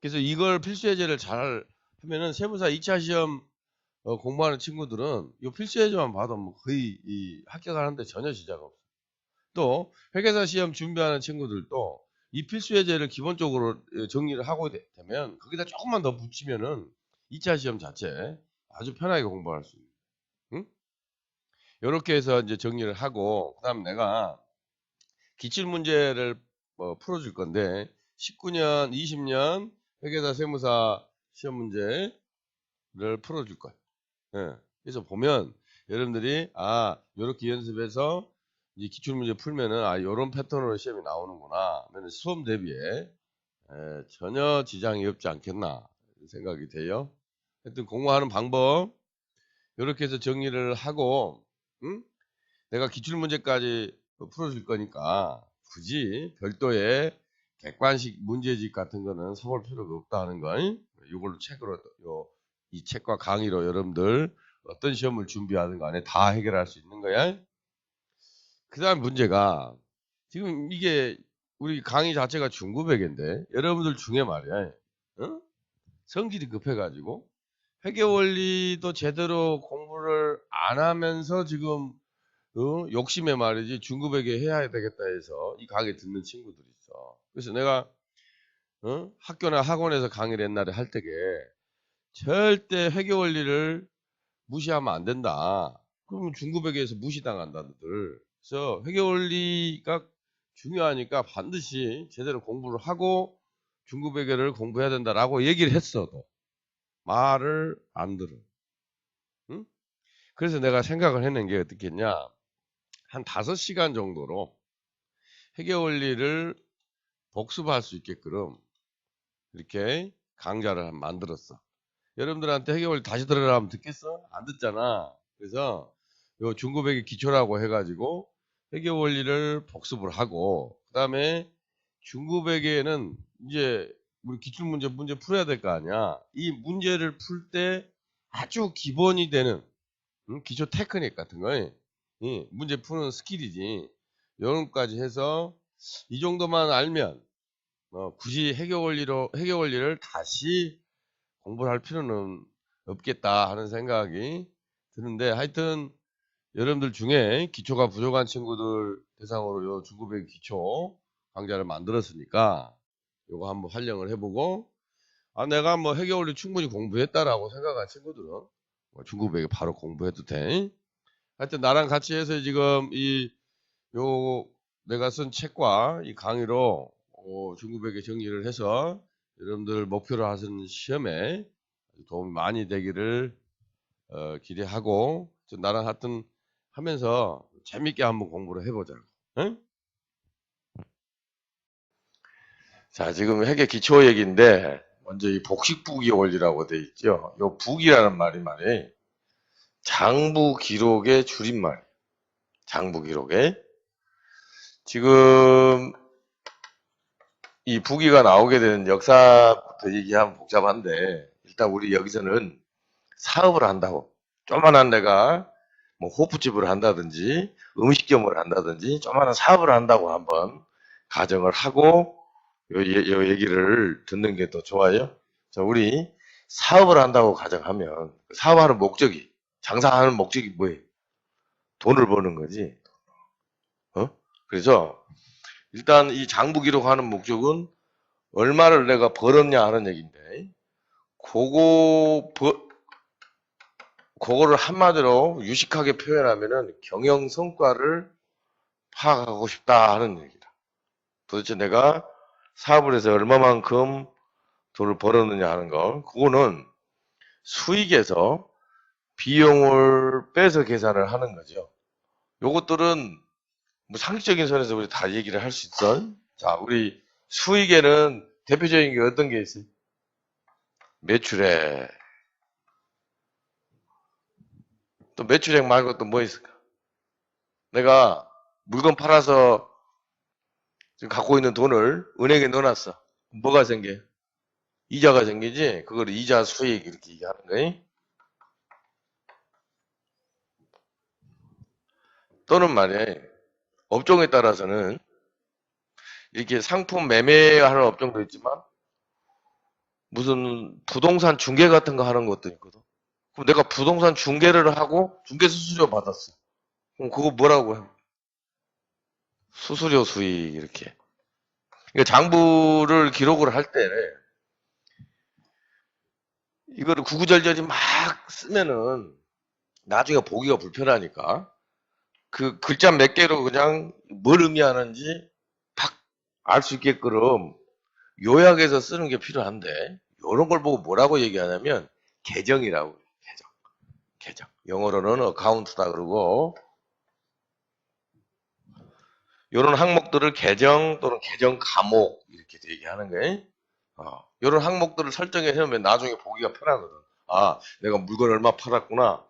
그래서 이걸 필수 예제를 잘 하면은 세무사 2차 시험 공부하는 친구들은 이 필수 예제만 봐도 뭐 거의 합격하는데 전혀 지장 없어. 또 회계사 시험 준비하는 친구들도 이 필수 예제를 기본적으로 정리를 하고 되면 거기다 조금만 더 붙이면은 2차 시험 자체 아주 편하게 공부할 수 있는. 응? 이렇게 해서 이제 정리를 하고 그다음 내가 기출 문제를 풀어줄 건데 19년, 20년 회계사 세무사 시험 문제를 풀어줄 거야. 예. 그래서 보면 여러분들이 아 요렇게 연습해서 이제 기출 문제 풀면은 아 요런 패턴으로 시험이 나오는구나. 그러면 수험 대비에 전혀 지장이 없지 않겠나 생각이 돼요. 하여튼 공부하는 방법 요렇게 해서 정리를 하고 응? 내가 기출 문제까지 풀어줄 거니까 굳이 별도의 객관식 문제집 같은 거는 써볼 필요가 없다는 거. 이걸로 책으로 이 책과 강의로 여러분들 어떤 시험을 준비하든 간에 다 해결할 수 있는 거야. 그 다음 문제가 지금 이게 우리 강의 자체가 중급회계인데 여러분들 중에 말이야. 어? 성질이 급해가지고 회계 원리도 제대로 공부를 안 하면서 지금 욕심에 말이지 중급회계 해야 되겠다 해서 이 강의 듣는 친구들이 있어. 그래서 내가 학교나 학원에서 강의를 옛날에 할 때게 절대 회계 원리를 무시하면 안 된다. 그러면 중급회계에서 무시당한다들. 그래서 회계 원리가 중요하니까 반드시 제대로 공부를 하고 중급회계를 공부해야 된다라고 얘기를 했어도 말을 안 들어. 응? 그래서 내가 생각을 해낸 게 어떻겠냐. 한 5시간 정도로 회계 원리를 복습할 수 있게끔 이렇게 강좌를 만들었어. 여러분들한테 회계 원리 다시 들으라 하면 듣겠어? 안 듣잖아. 그래서 요 중급회계 기초라고 해가지고 회계 원리를 복습을 하고 그 다음에 중급회계는 이제 우리 기출문제 풀어야 될 거 아니야. 이 문제를 풀 때 아주 기본이 되는 기초 테크닉 같은 거 문제 푸는 스킬이지. 요런까지 해서 이 정도만 알면 굳이 회계 원리를 다시 공부를 할 필요는 없겠다 하는 생각이 드는데 하여튼 여러분들 중에 기초가 부족한 친구들 대상으로 요 중급회계 기초 강좌를 만들었으니까 요거 한번 활용을 해보고 아 내가 뭐 회계 원리 충분히 공부했다라고 생각한 친구들은 중급회계 바로 공부해도 돼. 하여튼 나랑 같이 해서 지금 내가 쓴 책과 이 강의로 중급에게 정리를 해서 여러분들 목표로 하시는 시험에 도움이 많이 되기를 기대하고 나랑 하여튼 하면서 재밌게 한번 공부를 해보자고. 응? 자, 지금 핵의 기초 얘기인데, 먼저 이 복식부기 원리라고 돼 있죠. 요 부기라는 말이 장부 기록의 줄임말. 장부 기록에. 지금 이 부기가 나오게 되는 역사부터 얘기하면 복잡한데, 일단 우리 여기서는 사업을 한다고. 조만한 내가 뭐 호프집을 한다든지, 음식점을 한다든지, 조만한 사업을 한다고 한번 가정을 하고, 요 얘기를 듣는 게 더 좋아요. 자, 우리 사업을 한다고 가정하면 사업하는 목적이 장사하는 목적이 뭐예요? 돈을 버는 거지. 어? 그래서 일단 이 장부 기록하는 목적은 얼마를 내가 벌었냐 하는 얘기인데 그거를 한마디로 유식하게 표현하면은 경영 성과를 파악하고 싶다 하는 얘기다. 도대체 내가 사업을 해서 얼마만큼 돈을 벌었느냐 하는 거. 그거는 수익에서 비용을 빼서 계산을 하는 거죠. 요것들은 뭐 상식적인 선에서 우리 다 얘기를 할 수 있어. 자, 우리 수익에는 대표적인 게 어떤 게 있어요? 매출액. 또 매출액 말고 또 뭐 있을까? 내가 물건 팔아서 지금 갖고 있는 돈을 은행에 넣어놨어. 뭐가 생겨? 이자가 생기지? 그걸 이자 수익 이렇게 얘기하는 거예요. 또는 말이야, 업종에 따라서는 이렇게 상품 매매하는 업종도 있지만 무슨 부동산 중개 같은 거 하는 것도 있거든. 그럼 내가 부동산 중개를 하고 중개 수수료 받았어. 그럼 그거 뭐라고 해? 수수료 수익 이렇게. 그러니까 장부를 기록을 할 때 이거를 구구절절히 막 쓰면은 나중에 보기가 불편하니까 그 글자 몇 개로 그냥 뭘 의미하는지 딱 알 수 있게끔 요약해서 쓰는 게 필요한데 이런 걸 보고 뭐라고 얘기하냐면 계정이라고. 계정. 계정. 영어로는 어카운트다 그러고 이런 항목들을 계정 또는 계정 과목 이렇게 얘기하는 거예요. 이런 항목들을 설정해 놓으면 나중에 보기가 편하거든. 아, 내가 물건 얼마 팔았구나.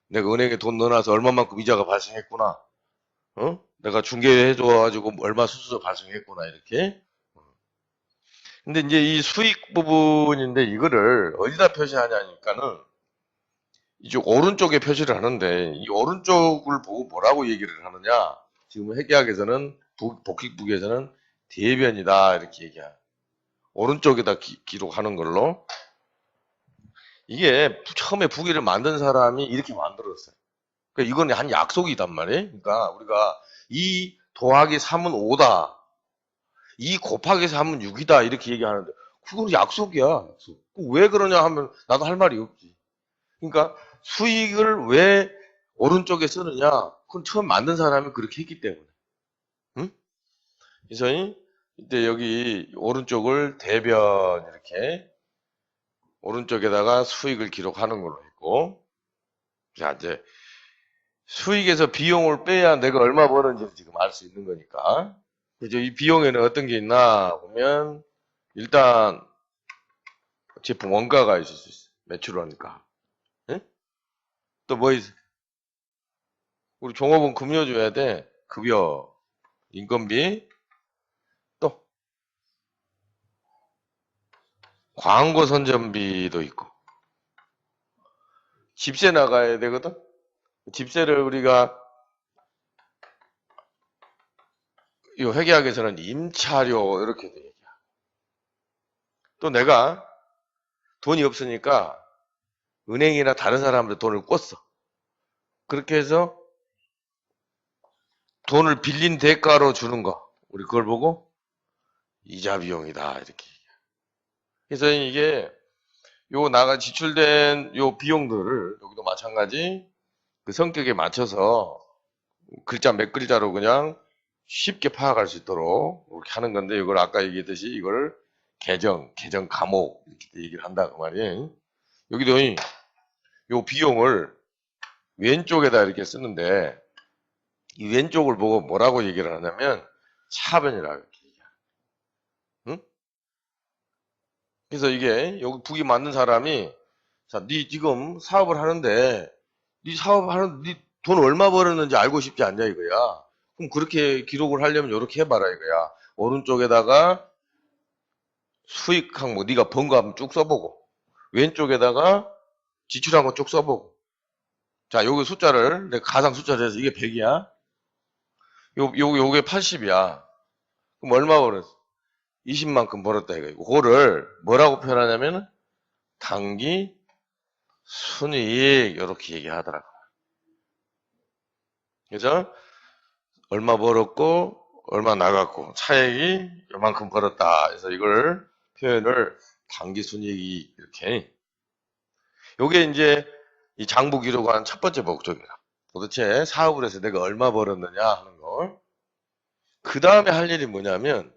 내가 은행에 돈 넣어놔서 얼마만큼 이자가 발생했구나. 내가 중개해줘가지고 얼마 수수료 발생했구나 이렇게. 근데 이제 이 수익 부분인데 이거를 어디다 표시하냐니까는 이쪽 오른쪽에 표시를 하는데 이 오른쪽을 보고 뭐라고 얘기를 하느냐? 지금 회계학에서는 복익부에서는 대변이다 이렇게 얘기해요. 오른쪽에다 기록하는 걸로. 이게 처음에 부기를 만든 사람이 이렇게 만들었어요. 그러니까 이건 한 약속이단 말이에요. 그러니까 우리가 2 더하기 3은 5다. 2 곱하기 3은 6이다. 이렇게 얘기하는데 그건 약속이야. 약속. 왜 그러냐 하면 나도 할 말이 없지. 그러니까 수익을 왜 오른쪽에 쓰느냐? 그건 처음 만든 사람이 그렇게 했기 때문에. 응? 그래서 이때 여기 오른쪽을 대변 이렇게 오른쪽에다가 수익을 기록하는 걸로 했고, 자 이제 수익에서 비용을 빼야 내가 얼마 버는지 지금 알 수 있는 거니까. 그죠? 이 비용에는 어떤 게 있나 보면 일단 제품 원가가 있을 수 있어. 매출원가. 응? 또 뭐 있어? 우리 종업원 급여 줘야 돼. 급여, 인건비, 또 광고 선전비도 있고. 집세 나가야 되거든. 집세를 우리가 이 회계학에서는 임차료 이렇게 돼. 또 내가 돈이 없으니까 은행이나 다른 사람한테 돈을 꿨어. 그렇게 해서 돈을 빌린 대가로 주는 거. 우리 그걸 보고 이자 비용이다. 이렇게. 그래서 이게 요 나가 지출된 요 비용들을 여기도 마찬가지 그 성격에 맞춰서 글자 몇 글자로 그냥 쉽게 파악할 수 있도록 이렇게 하는 건데, 이걸 아까 얘기했듯이 이걸 계정 과목 이렇게 얘기를 한다 그 말이에요. 여기도 요 비용을 왼쪽에다 이렇게 쓰는데, 이 왼쪽을 보고 뭐라고 얘기를 하냐면 차변이라고 이렇게 얘기해요. 응? 그래서 이게 여기 북이 맞는 사람이, 자, 네 지금 사업을 하는데, 네 사업하는 네 돈 얼마 벌었는지 알고 싶지 않냐 이거야. 그럼 그렇게 기록을 하려면 이렇게 해봐라 이거야. 오른쪽에다가 수익 항목 네가 번 거 한번 쭉 써보고, 왼쪽에다가 지출한 거 쭉 써보고. 자, 여기 숫자를 내가 가상 숫자를 해서 이게 100이야. 요게 80이야. 그럼 얼마 벌었어? 20만큼 벌었다 이거. 그거를 뭐라고 표현하냐면 당기 순이익 이렇게 얘기하더라고. 그래서 얼마 벌었고 얼마 나갔고 차액이 요만큼 벌었다. 그래서 이걸 표현을 당기 순이익이 이렇게. 요게 이제 이 장부 기록한 첫 번째 목적이야. 도대체 사업을 해서 내가 얼마 벌었느냐 하는 걸. 그 다음에 할 일이 뭐냐면,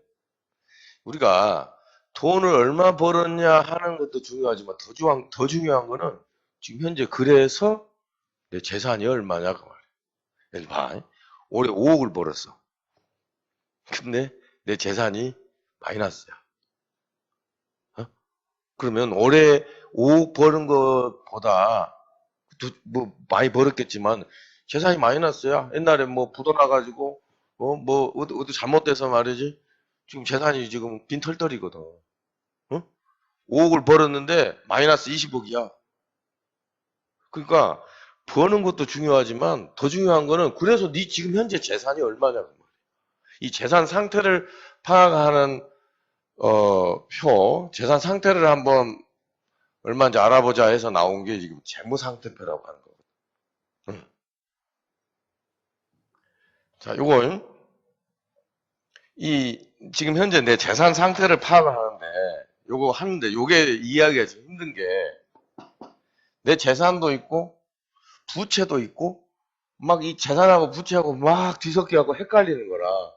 우리가 돈을 얼마 벌었냐 하는 것도 중요하지만 더 중요한 거는 지금 현재 그래서 내 재산이 얼마냐 그 말이야. 예를 봐. 올해 5억을 벌었어. 근데 내 재산이 마이너스야. 어? 그러면 올해 5억 버는 것보다 뭐 많이 벌었겠지만 재산이 마이너스야. 옛날에 뭐 부도 나가지고 뭐 어디 잘못돼서 말이지. 지금 재산이 지금 빈털터리거든. 어? 5억을 벌었는데 마이너스 20억이야. 그러니까 버는 것도 중요하지만 더 중요한 거는, 그래서 네 지금 현재 재산이 얼마냐고 말이야. 이 재산 상태를 파악하는 재산 상태를 한번 얼마인지 알아보자 해서 나온 게 지금 재무상태표라고 하는 거거든. 응. 자, 요거 이 지금 현재 내 재산 상태를 파악을 하는데, 요거 하는데 요게 이해하기가 좀 힘든 게, 내 재산도 있고 부채도 있고 막 이 재산하고 부채하고 막 뒤섞여갖고 헷갈리는 거라.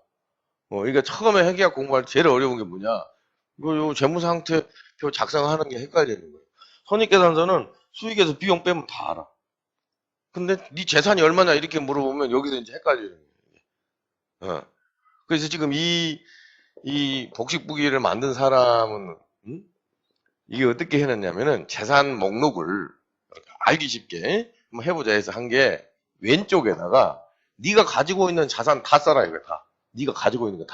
그러니까 처음에 회계학 공부할 때 제일 어려운 게 뭐냐? 요 재무상태표 작성하는 게 헷갈리는 거예요. 손익계산서는 수익에서 비용 빼면 다 알아. 근데 네 재산이 얼마냐 이렇게 물어보면 여기서 이제 헷갈리는 거예요. 그래서 지금 이 복식부기를 만든 사람은, 이게 어떻게 해놨냐면은 재산 목록을 알기 쉽게 한번 해보자 해서 한 게, 왼쪽에다가 네가 가지고 있는 자산 다 써라 이거 다. 네가 가지고 있는 거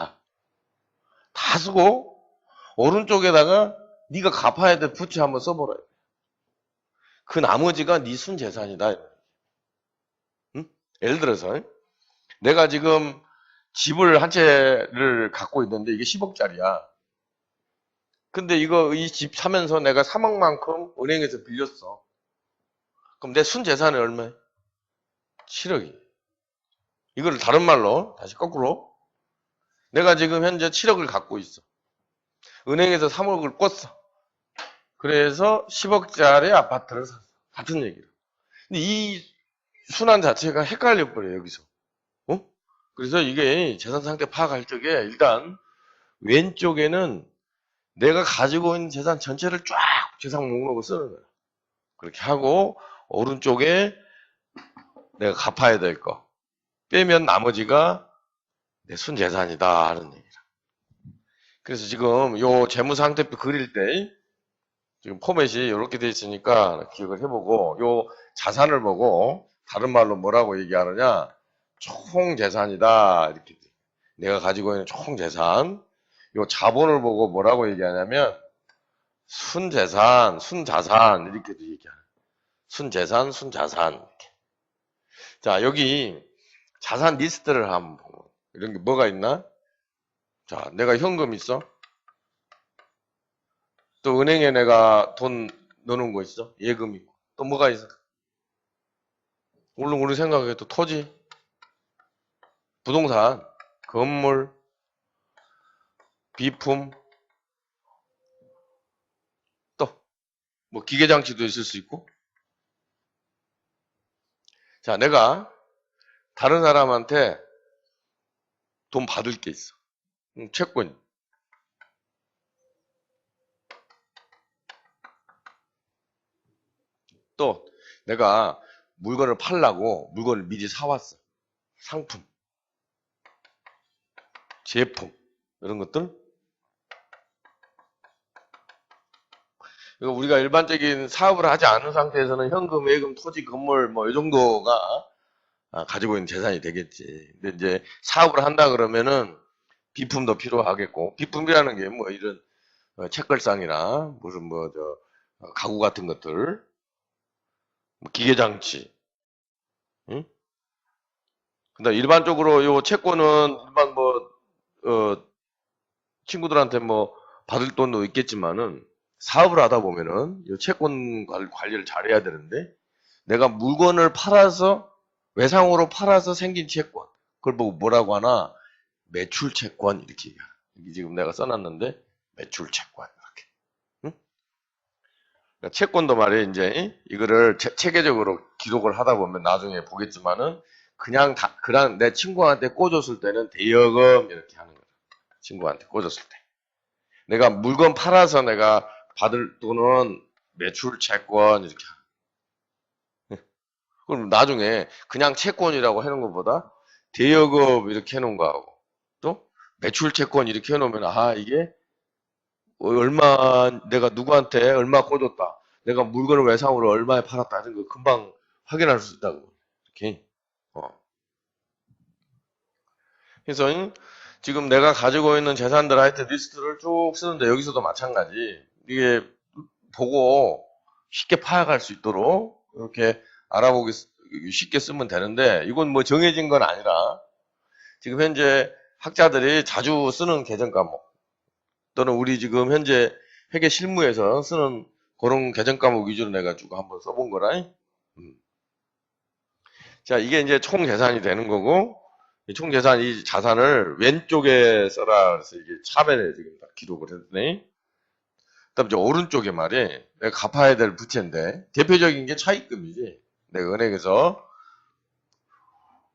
다 쓰고, 오른쪽에다가 네가 갚아야 될 부채 한번 써보라. 그 나머지가 네 순재산이다. 응? 예를 들어서 내가 지금 집을 한 채를 갖고 있는데 이게 10억짜리야. 근데 이 집 사면서 내가 3억만큼 은행에서 빌렸어. 그럼 내 순재산이 얼마야? 7억이. 이거를 다른 말로 다시 거꾸로, 내가 지금 현재 7억을 갖고 있어. 은행에서 3억을 꿨어. 그래서 10억짜리 아파트를 샀어. 같은 얘기를. 근데 이 순환 자체가 헷갈려 버려 여기서. 어? 그래서 이게 재산 상태 파악할 적에 일단 왼쪽에는 내가 가지고 있는 재산 전체를 쫙 재산 목록을 쓰는 거야. 그렇게 하고 오른쪽에 내가 갚아야 될 거 빼면 나머지가 내 순재산이다 하는 얘기야. 그래서 지금 요 재무상태표 그릴 때 지금 포맷이 이렇게 돼 있으니까 기억을 해보고, 요 자산을 보고 다른 말로 뭐라고 얘기하느냐, 총재산이다 이렇게 돼. 내가 가지고 있는 총재산. 요 자본을 보고 뭐라고 얘기하냐면 순재산, 순자산 이렇게도 얘기하는. 순재산, 순자산 이렇게. 자, 여기 자산 리스트를 한번 보고, 이런 게 뭐가 있나? 자, 내가 현금 있어. 또 은행에 내가 돈 넣어놓은 거 있어. 예금 있고. 또 뭐가 있어? 물론 우리 생각에 또 토지, 부동산, 건물, 비품, 또 뭐 기계장치도 있을 수 있고. 자, 내가 다른 사람한테 돈 받을 게 있어. 채권. 또 내가 물건을 팔려고 물건을 미리 사왔어. 상품, 제품 이런 것들. 이거 우리가 일반적인 사업을 하지 않은 상태에서는 현금, 예금, 토지, 건물 뭐 이 정도가 가지고 있는 재산이 되겠지. 근데 이제 사업을 한다 그러면은 비품도 필요하겠고, 비품이라는 게 뭐 이런 책걸상이나 무슨 뭐 저 가구 같은 것들, 뭐 기계장치. 응? 근데 일반적으로 요 채권은 일반 뭐 친구들한테 뭐 받을 돈도 있겠지만은 사업을 하다 보면은 이 채권 관리를 잘해야 되는데 내가 물건을 팔아서 외상으로 팔아서 생긴 채권 그걸 보고 뭐라고 하나 매출 채권 이렇게 얘기하는. 여기 지금 내가 써놨는데 매출 채권 이렇게. 응? 그러니까 채권도 말이야 이제 이거를 체계적으로 기록을 하다 보면 나중에 보겠지만은 그냥 그냥 내 친구한테 꽂았을 때는 대여금 이렇게 하는 거야. 친구한테 꽂았을 때. 내가 물건 팔아서 내가 받을 돈은 매출 채권 이렇게 하는. 그럼 나중에 그냥 채권이라고 해놓은 것보다 대여금 이렇게 해놓은 거하고 또 매출 채권 이렇게 해놓으면 이게 얼마 내가 누구한테 얼마 꽂았다. 내가 물건을 외상으로 얼마에 팔았다 이런 거 금방 확인할 수 있다고. 이렇게. 그래서 지금 내가 가지고 있는 재산들 하여튼 리스트를 쭉 쓰는데 여기서도 마찬가지. 이게 보고 쉽게 파악할 수 있도록 이렇게 알아보기 쉽게 쓰면 되는데 이건 뭐 정해진 건 아니라 지금 현재 학자들이 자주 쓰는 개정 과목 또는 우리 지금 현재 회계 실무에서 쓰는 그런 개정 과목 위주로 내가 쭉 한번 써본 거라. 자, 이게 이제 총 재산이 되는 거고 이 총 재산 이 자산을 왼쪽에 써라 그래서 이게 차변에 지금 딱 기록을 했더니 그다음 이제 오른쪽에 말이 내가 갚아야 될 부채인데 대표적인 게 차입금이지. 내가 은행에서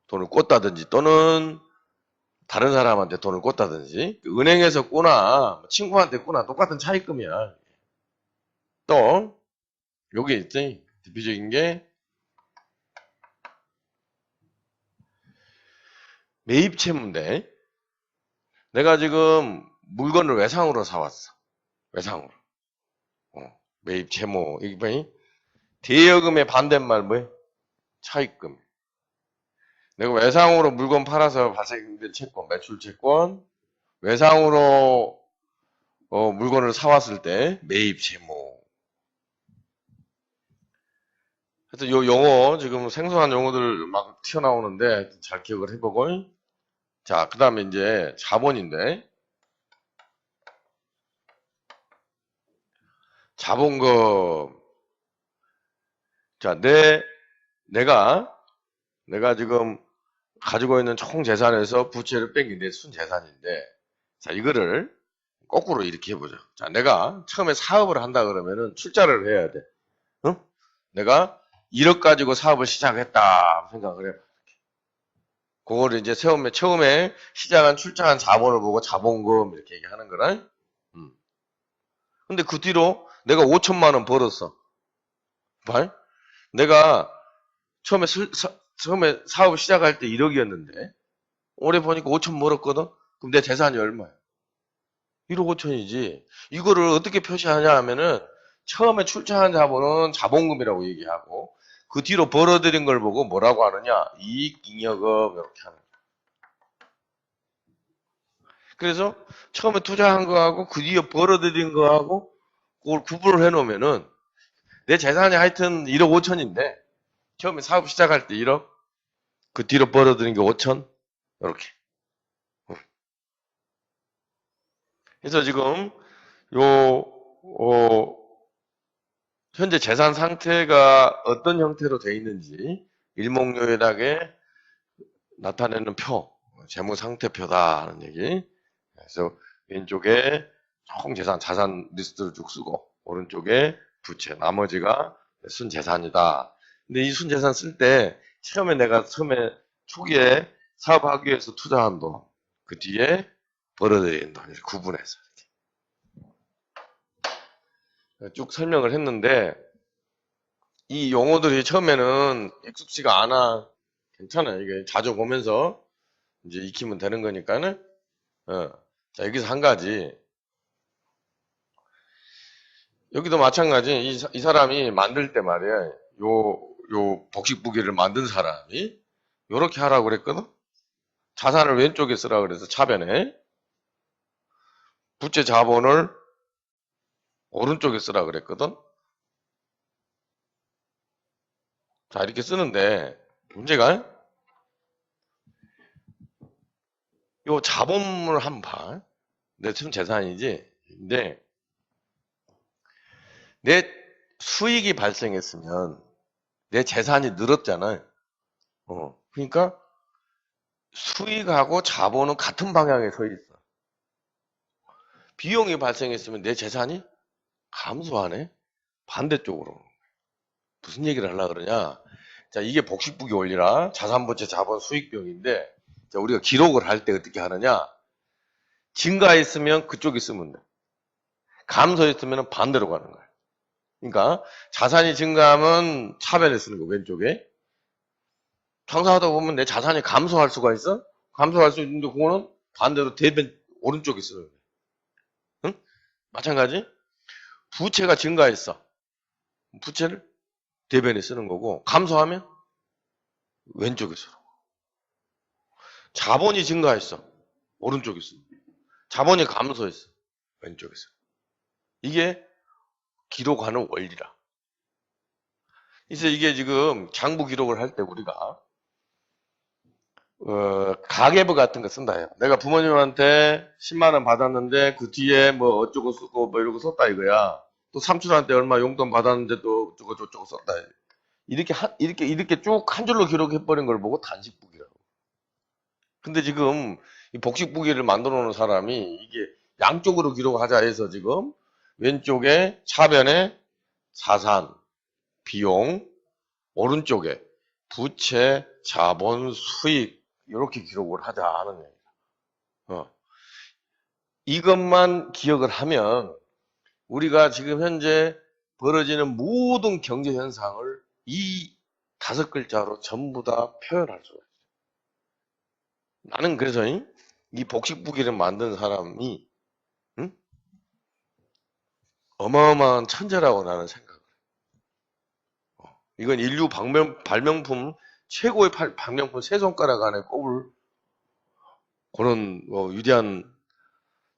돈을 꽂다든지 또는 다른 사람한테 돈을 꽂다든지 은행에서 꽂나 친구한테 꽂나 똑같은 차입금이야. 또 여기 있지. 대표적인 게 매입 채무인데 내가 지금 물건을 외상으로 사왔어. 외상으로. 매입 채무. 이게 뭐니? 대여금의 반대말 뭐야? 차입금. 내가 외상으로 물건 팔아서 발생된 채권, 매출 채권, 외상으로 물건을 사왔을 때 매입 채무. 하여튼 요 용어 지금 생소한 용어들 막 튀어나오는데 잘 기억을 해보고. 자, 그 다음에 이제 자본인데 자본금. 자, 내가 지금 가지고 있는 총 재산에서 부채를 뺀 게 순재산인데, 자, 이거를 거꾸로 이렇게 해보자. 자, 내가 처음에 사업을 한다 그러면은 출자를 해야 돼. 응? 내가 1억 가지고 사업을 시작했다 생각을 해. 그거를 이제 처음에 시작한 출자한 자본을 보고 자본금 이렇게 얘기하는 거라. 근데 그 뒤로 내가 5천만 원 벌었어. 말? 내가 처음에 사업을 시작할 때 1억이었는데 올해 보니까 5천 벌었거든. 그럼 내 재산이 얼마야? 1억 5천이지. 이거를 어떻게 표시하냐 하면은 처음에 출자한 자본은 자본금이라고 얘기하고 그 뒤로 벌어들인 걸 보고 뭐라고 하느냐? 이익잉여금 이렇게 하는 거야. 그래서 처음에 투자한 거하고 그 뒤에 벌어들인 거하고 그걸 구분을 해놓으면은 내 재산이 하여튼 1억 5천인데 처음에 사업 시작할 때 1억 그 뒤로 벌어들인 게 5천 이렇게. 그래서 지금 요 현재 재산 상태가 어떤 형태로 되어 있는지 일목요연하게 나타내는 표, 재무 상태표다 하는 얘기. 그래서 왼쪽에 총 재산, 자산 리스트를 쭉 쓰고 오른쪽에 부채, 나머지가 순재산이다. 근데 이 순재산 쓸 때 처음에 내가 초기에 사업하기 위해서 투자한 돈, 그 뒤에 벌어들인 돈, 이렇게 구분해서 이렇게 쭉 설명을 했는데, 이 용어들이 처음에는 익숙지가 않아. 괜찮아요. 이게 자주 보면서 이제 익히면 되는 거니까는. 자, 여기서 한 가지. 여기도 마찬가지. 이 사람이 만들 때 말이야. 요 복식부기를 만든 사람이 요렇게 하라고 그랬거든. 자산을 왼쪽에 쓰라 그래서 차변에 부채 자본을 오른쪽에 쓰라 그랬거든. 자, 이렇게 쓰는데 문제가 요 자본을 한번 봐. 내 지금 재산이지. 근데 내 수익이 발생했으면 내 재산이 늘었잖아요. 그러니까 수익하고 자본은 같은 방향에 서 있어. 비용이 발생했으면 내 재산이 감소하네. 반대쪽으로. 무슨 얘기를 하려고 그러냐. 자, 이게 복식부기 원리라 자산부채 자본 수익비용인데, 자, 우리가 기록을 할 때 어떻게 하느냐. 증가했으면 그쪽에 쓰면 돼. 감소했으면 반대로 가는 거야. 그러니까 자산이 증가하면 차변에 쓰는 거 왼쪽에. 장사하다 보면 내 자산이 감소할 수가 있어? 감소할 수 있는데 그거는 반대로 대변 오른쪽에 쓰는 거야. 응? 마찬가지. 부채가 증가했어. 부채를 대변에 쓰는 거고 감소하면 왼쪽에 쓰는 거. 자본이 증가했어. 오른쪽에 쓰는 거. 자본이 감소했어. 왼쪽에 쓰는 거. 이게 기록하는 원리라. 그래서 이게 지금 장부 기록을 할 때 우리가 가계부 같은 거 쓴다 해요. 내가 부모님한테 10만 원 받았는데 그 뒤에 뭐 어쩌고 쓰고 뭐 이러고 썼다 이거야. 또 삼촌한테 얼마 용돈 받았는데 또 어쩌고 저쩌고 썼다. 이렇게 쭉 한 줄로 기록해 버린 걸 보고 단식부기라고. 근데 지금 이 복식부기를 만들어 놓은 사람이 이게 양쪽으로 기록하자 해서 지금 왼쪽에 차변에 자산, 비용, 오른쪽에 부채, 자본, 수익 이렇게 기록을 하자 하는 얘기야. 이것만 기억을 하면 우리가 지금 현재 벌어지는 모든 경제 현상을 이 5글자로 전부 다 표현할 수가 있어요. 나는 그래서 이 복식부기를 만든 사람이 어마어마한 천재라고 나는 생각을 해요. 이건 인류 발명품 최고의 발명품 세 손가락 안에 꼽을 그런 위대한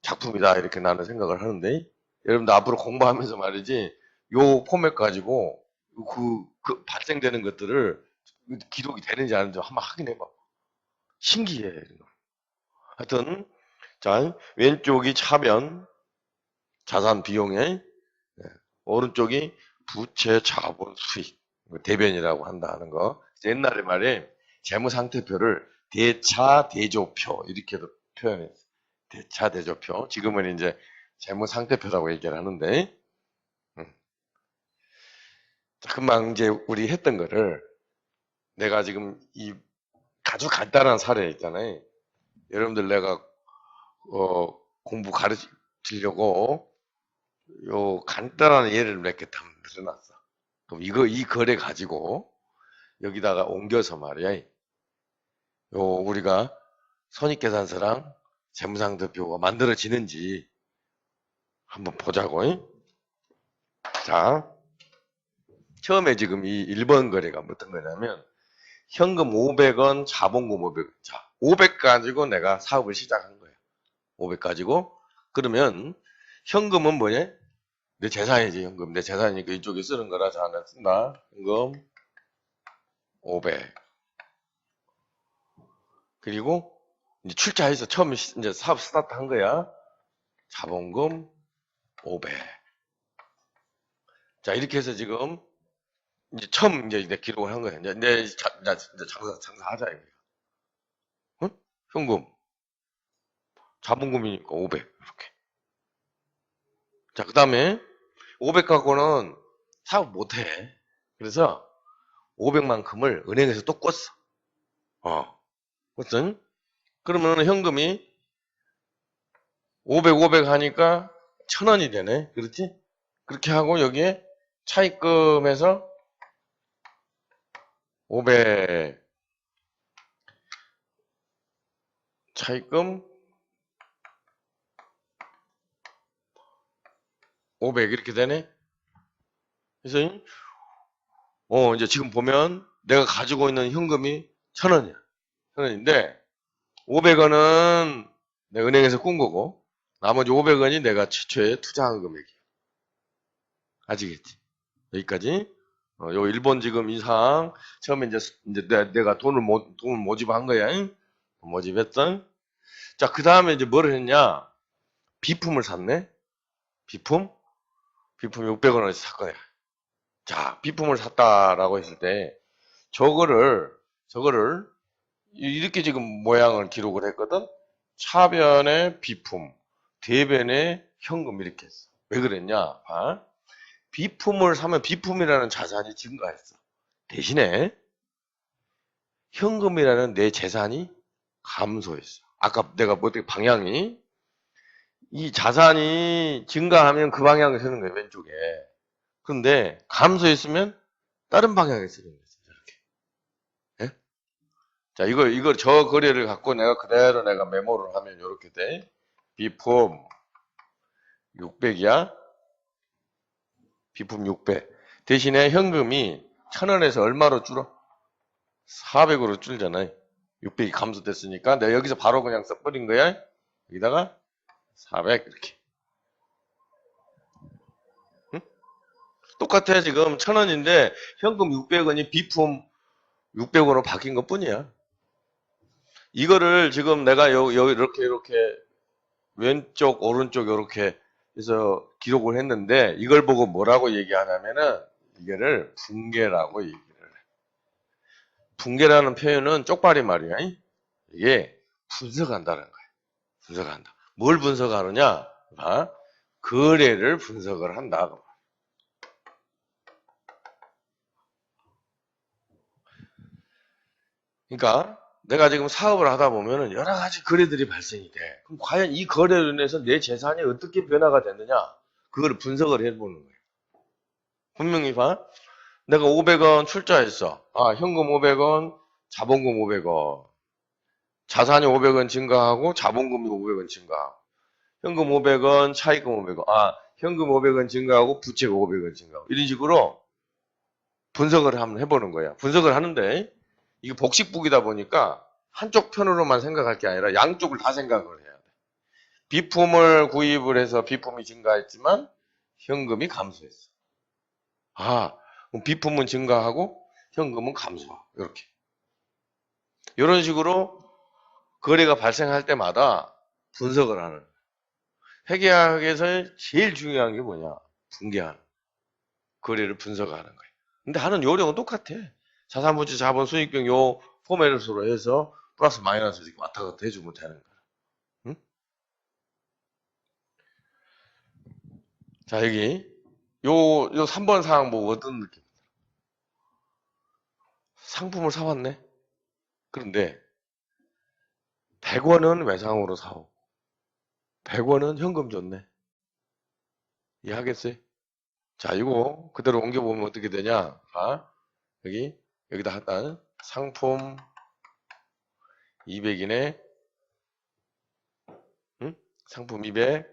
작품이다 이렇게 나는 생각을 하는데 여러분들 앞으로 공부하면서 말이지 요 포맷 가지고 그 발생되는 것들을 기록이 되는지 안 되는지 한번 확인해봐. 신기해. 하여튼 자 왼쪽이 차변 자산 비용에 오른쪽이 부채 자본 수익 대변이라고 한다는 거. 옛날에 말에 재무상태표를 대차 대조표 이렇게도 표현했어요. 대차 대조표. 지금은 이제 재무상태표라고 얘기를 하는데 금방 이제 우리 했던 거를 내가 지금 이 아주 간단한 사례 있잖아요. 여러분들 내가 공부 가르치려고 요 간단한 예를 몇 개 들어놨어. 그럼 이 거래 가지고 여기다가 옮겨서 말이야. 요 우리가 손익계산서랑 재무상태표가 만들어지는지 한번 보자고. 자, 처음에 지금 이 1번 거래가 어떤 거냐면 현금 500원, 자본금 500원. 자, 500 가지고 내가 사업을 시작한 거예요. 500 가지고. 그러면 현금은 뭐냐? 내 재산이지, 현금. 내 재산이니까 이쪽에 쓰는 거라. 자, 내가 쓴다. 현금 500. 그리고 이제 출자해서 처음 이제 사업 스타트 한 거야. 자본금 500. 자, 이렇게 해서 지금 이제 처음 이제 내 기록을 한 거야. 이제 장사하자 이거야. 응? 현금. 자본금이니까 500. 이렇게. 자, 그 다음에 500 갖고는 사업 못 해. 그래서 500만큼을 은행에서 또 꿨어. 꿨어. 그러면 현금이 500 하니까 1000원이 되네. 그렇지? 그렇게 하고 여기에 차입금해서 500 차입금 500 이렇게 되네. 그래서 이제 지금 보면 내가 가지고 있는 현금이 1000원이야. 1000원인데 500원은 내가 은행에서 꾼 거고 나머지 500원이 내가 최초에 투자한 금액이야. 아시겠지? 여기까지. 요 일본 지금 이 상황 처음에 이제 내가 돈을 모집한 거야. 응? 모집했어. 자, 그 다음에 이제 뭐를 했냐? 비품을 샀네. 비품 600원어치 살 거야. 자, 비품을 샀다라고 했을 때 저거를 이렇게 지금 모양을 기록을 했거든. 차변의 비품, 대변의 현금 이렇게 했어. 왜 그랬냐? 봐. 비품을 사면 비품이라는 자산이 증가했어. 대신에 현금이라는 내 재산이 감소했어. 아까 내가 방향이 이 자산이 증가하면 그 방향을 쓰는 거예요. 왼쪽에. 근데 감소했으면 다른 방향에 쓰는 거예요. 이렇게. 예? 자, 이거 저 거래를 갖고 내가 그대로 내가 메모를 하면 이렇게 돼. 비품 600이야. 비품 600. 대신에 현금이 1000원에서 얼마로 줄어? 400으로 줄잖아요. 600이 감소됐으니까 내가 여기서 바로 그냥 써버린 거야. 여기다가 400 이렇게. 응? 똑같아. 지금 1000원인데 현금 600원이 비품 600원으로 바뀐 것 뿐이야. 이거를 지금 내가 여기 이렇게 왼쪽 오른쪽 이렇게 해서 기록을 했는데 이걸 보고 뭐라고 얘기하냐면은 이거를 붕괴라고 얘기를 해. 붕괴라는 표현은 쪽발이 말이야. 이게 분석한다는 거야. 분석한다. 뭘 분석하느냐? 거래를 분석을 한다. 그러니까 내가 지금 사업을 하다 보면은 여러 가지 거래들이 발생이 돼. 그럼 과연 이 거래로 인해서 내 재산이 어떻게 변화가 됐느냐? 그걸 분석을 해보는 거예요. 분명히 내가 500원 출자했어. 현금 500원, 자본금 500원. 자산이 500원 증가하고 자본금이 500원 증가하고. 현금 500원, 차입금 500원. 현금 500원 증가하고 부채가 500원 증가하고. 이런 식으로 분석을 한번 해보는 거야. 분석을 하는데 이게 복식북이다 보니까 한쪽 편으로만 생각할 게 아니라 양쪽을 다 생각을 해야 돼. 비품을 구입을 해서 비품이 증가했지만 현금이 감소했어. 그럼 비품은 증가하고 현금은 감소하고 이렇게. 이런 식으로 거래가 발생할 때마다 분석을 하는 거야. 회계학에서 제일 중요한 게 뭐냐? 분계하는 거래를 분석하는 거야. 근데 하는 요령은 똑같아. 자산부채 자본 수익병 요 포맷으로 해서 플러스 마이너스 이렇게 왔다 갔다 해주면 되는 거야. 응? 자, 여기 요 3번 사항 보고 어떤 느낌? 상품을 사왔네. 그런데 100원은 외상으로 사오. 100원은 현금 줬네. 이해하겠어요? 자, 이거 그대로 옮겨보면 어떻게 되냐? 여기다 하다 상품 200이네. 응? 상품 200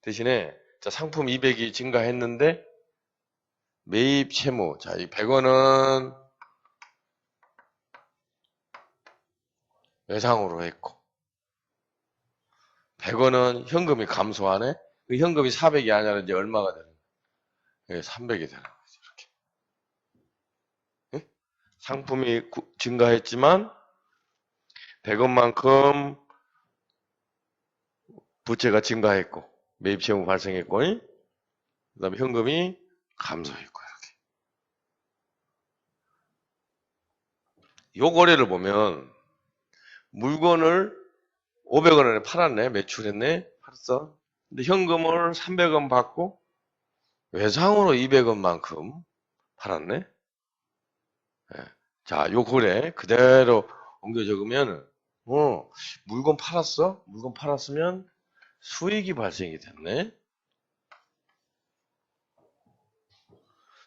대신에 자, 상품 200이 증가했는데 매입 채무. 자, 이 100원은 외상으로 했고 100원은 현금이 감소하네. 그 현금이 400이 아니라 이제 얼마가 되는 거야? 300이 되는 거죠. 이렇게. 응? 상품이 증가했지만 100원만큼 부채가 증가했고 매입 채무 발생했고 그다음에 현금이 감소했고 이렇게. 요 거래를 보면 물건을 500원에 팔았네. 매출했네. 팔았어. 근데 현금을 300원 받고 외상으로 200원만큼 팔았네. 예. 자, 요 고래 그대로 옮겨 적으면, 물건 팔았어? 물건 팔았으면 수익이 발생이 됐네?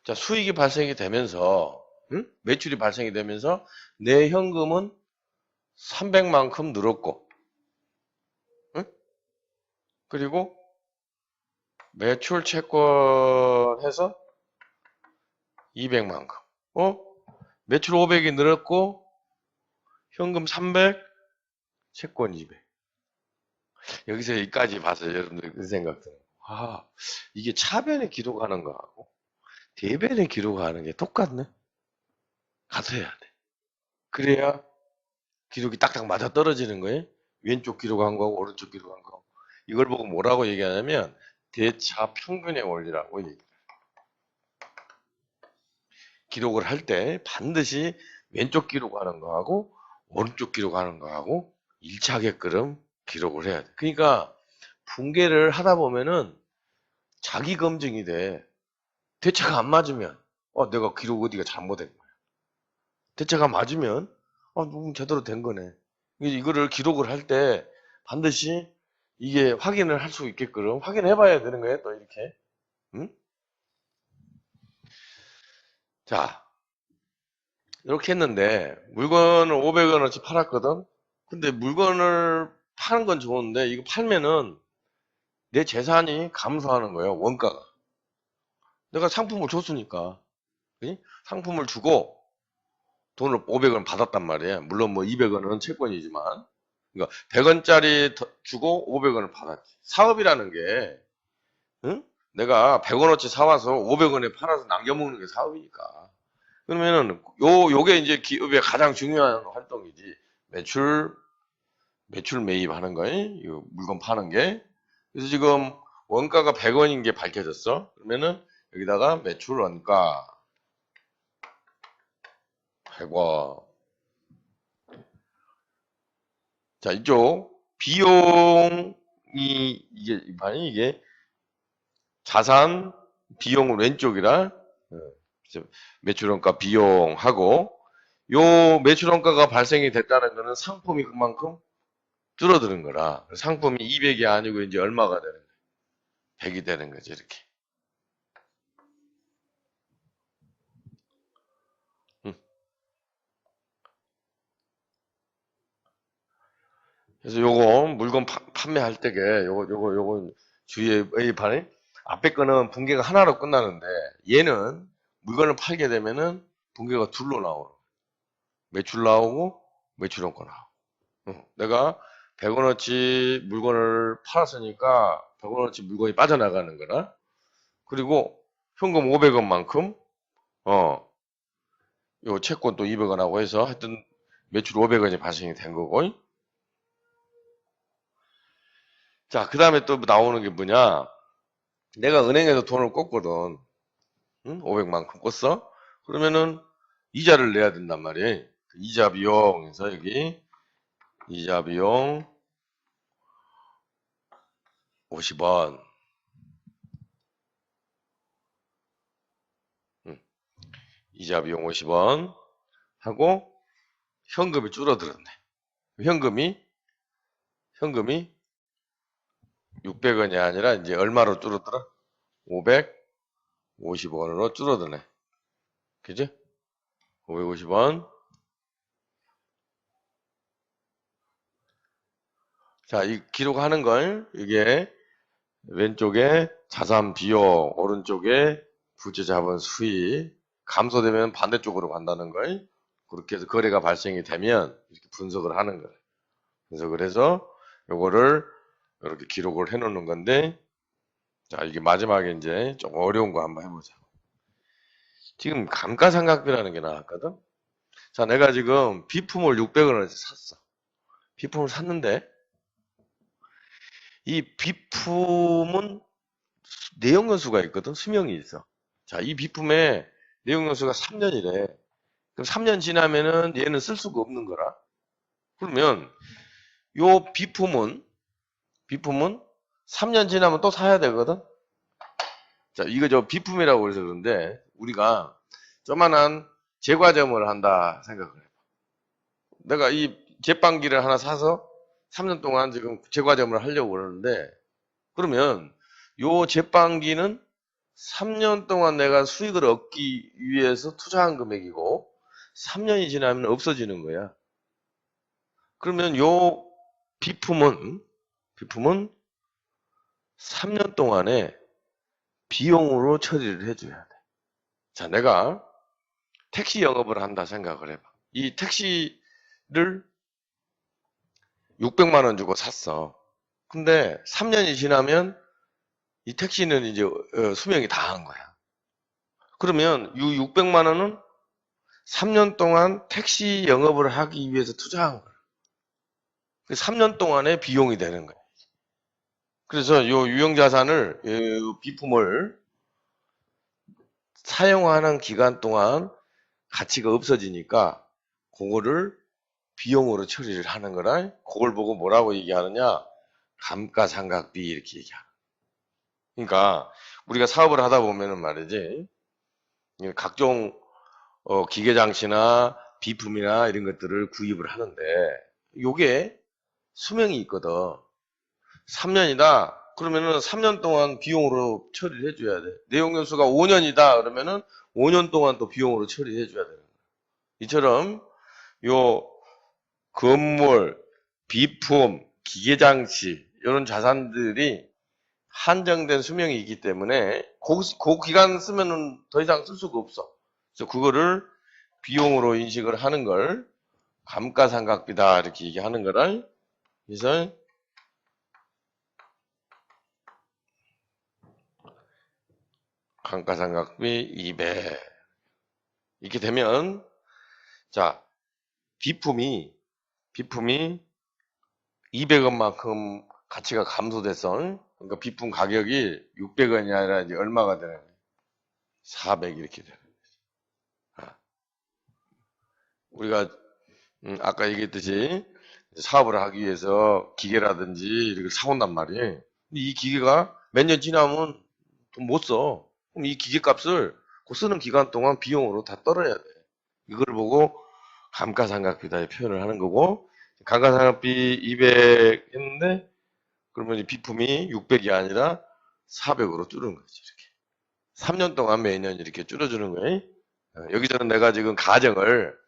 자, 수익이 발생이 되면서, 응? 매출이 발생이 되면서 내 현금은 300만큼 늘었고, 응? 그리고 매출 채권 해서 200만큼. 매출 500이 늘었고, 현금 300, 채권 200. 여기서 여기까지 봐서 여러분들 그 생각 들어요. 아, 이게 차변에 기록하는 거하고 대변에 기록하는 게 똑같네? 같아야 돼. 그래야 기록이 딱딱 맞아 떨어지는 거예요. 왼쪽 기록한 거하고 오른쪽 기록한 거. 이걸 보고 뭐라고 얘기하냐면 대차 평균의 원리라고 얘기해요. 기록을 할 때 반드시 왼쪽 기록하는 거하고 오른쪽 기록하는 거하고 일치하게끔 기록을 해야 돼. 그러니까 분계를 하다 보면은 자기 검증이 돼. 대체가 안 맞으면 내가 기록 어디가 잘못된 거야. 대체가 맞으면 제대로 된 거네. 이거를 기록을 할 때 반드시 이게 확인을 할 수 있게끔 확인해 봐야 되는 거예요. 또 이렇게. 응? 자, 이렇게 했는데 물건을 500원어치 팔았거든. 근데 물건을 파는 건 좋은데 이거 팔면은 내 재산이 감소하는 거예요. 원가가. 내가 상품을 줬으니까. 그지? 상품을 주고 돈을 500원 받았단 말이에요. 물론 뭐 200원은 채권이지만. 그러니까 100원짜리 주고 500원을 받았지. 사업이라는 게, 응? 내가 100원어치 사와서 500원에 팔아서 남겨먹는 게 사업이니까. 그러면은, 요게 이제 기업의 가장 중요한 활동이지. 매출 매입하는 거예요. 이 물건 파는 게. 그래서 지금 원가가 100원인 게 밝혀졌어. 그러면은 여기다가 매출 원가 100원. 자, 이쪽 비용이 이게 자산 비용은 왼쪽이라 그래서 매출원가 비용하고 요 매출원가가 발생이 됐다는 거는 상품이 그만큼 줄어드는 거라 상품이 200이 아니고 이제 얼마가 되는 거예요? 100이 되는 거죠 이렇게. 음. 그래서 요거 물건 판매할 때게 요거 주의의 반이 앞에 거는 분계가 하나로 끝나는데 얘는 물건을 팔게 되면은 분계가 둘로 나오는 거예요. 매출 나오고 매출원가 나오고. 내가 100원어치 물건을 팔았으니까 100원어치 물건이 빠져나가는 거나 그리고 현금 500원만큼 요 채권 또 200원하고 해서 하여튼 매출 500원이 발생이 된 거고. 자, 그 다음에 또 나오는 게 뭐냐? 내가 은행에서 돈을 꿨거든. 응? 500만큼 꿨어? 그러면은 이자를 내야 된단 말이에요. 그 이자 비용에서 여기 이자 비용 50원. 이자 비용 50원 하고 현금이 줄어들었네. 현금이 600원이 아니라 이제 얼마로 줄었더라? 550원으로 줄어드네. 그지? 550원. 자, 이 기록하는 걸 이게 왼쪽에 자산 비용, 오른쪽에 부채 자본 수익 감소되면 반대쪽으로 간다는 걸 그렇게 해서 거래가 발생이 되면 이렇게 분석을 하는 거예요. 분석을 해서 요거를 이렇게 기록을 해 놓는 건데 자, 이게 마지막에 이제 좀 어려운 거 한번 해보자. 지금 감가상각비라는 게 나왔거든? 자, 내가 지금 비품을 600원을 샀어. 비품을 샀는데, 이 비품은 내용연수가 있거든? 수명이 있어. 자, 이 비품의 내용연수가 3년이래. 그럼 3년 지나면은 얘는 쓸 수가 없는 거라. 그러면 요 비품은 3년 지나면 또 사야 되거든? 자, 이거 저 비품이라고 해서 그런데, 우리가 조만한 제과점을 한다 생각을 해봐. 내가 이 제빵기를 하나 사서 3년 동안 지금 제과점을 하려고 그러는데, 그러면 요 제빵기는 3년 동안 내가 수익을 얻기 위해서 투자한 금액이고 3년이 지나면 없어지는 거야. 그러면 요 비품은 3년 동안에 비용으로 처리를 해줘야 돼. 자, 내가 택시 영업을 한다 생각을 해봐. 이 택시를 600만 원 주고 샀어. 근데 3년이 지나면 이 택시는 이제 수명이 다한 거야. 그러면 이 600만 원은 3년 동안 택시 영업을 하기 위해서 투자한 거야. 3년 동안의 비용이 되는 거야. 그래서 요 유형자산을, 요 비품을 사용하는 기간 동안 가치가 없어지니까 그거를 비용으로 처리를 하는 거라. 그걸 보고 뭐라고 얘기하느냐? 감가상각비 이렇게 얘기하는. 그러니까 우리가 사업을 하다 보면은 말이지, 각종 기계장치나 비품이나 이런 것들을 구입을 하는데 요게 수명이 있거든. 3년이다. 그러면은 3년 동안 비용으로 처리를 해줘야 돼. 내용연수가 5년이다. 그러면은 5년 동안 또 비용으로 처리해줘야 되는 거야. 이처럼 요 건물, 비품, 기계장치 이런 자산들이 한정된 수명이 있기 때문에 그 기간 쓰면은 더 이상 쓸 수가 없어. 그래서 그거를 비용으로 인식을 하는 걸 감가상각비다 이렇게 얘기하는 거를. 그래서 감가상각비 200 이렇게 되면, 자, 비품이 200원만큼 가치가 감소돼서, 그러니까 비품 가격이 600원이 아니라 이제 얼마가 되는 거예요? 400 이렇게 되는 거예요. 우리가 아까 얘기했듯이 사업을 하기 위해서 기계라든지 이렇게 사온단 말이에요. 근데 이 기계가 몇 년 지나면 돈 못 써. 그럼 이 기계 값을 그 쓰는 기간 동안 비용으로 다 떨어야 돼. 이걸 보고 감가상각비다 표현을 하는 거고, 감가상각비 200 했는데 그러면 이 비품이 600이 아니라 400으로 줄은 거지. 이렇게 3년 동안 매년 이렇게 줄어주는 거예요. 여기서는 내가 지금 가정을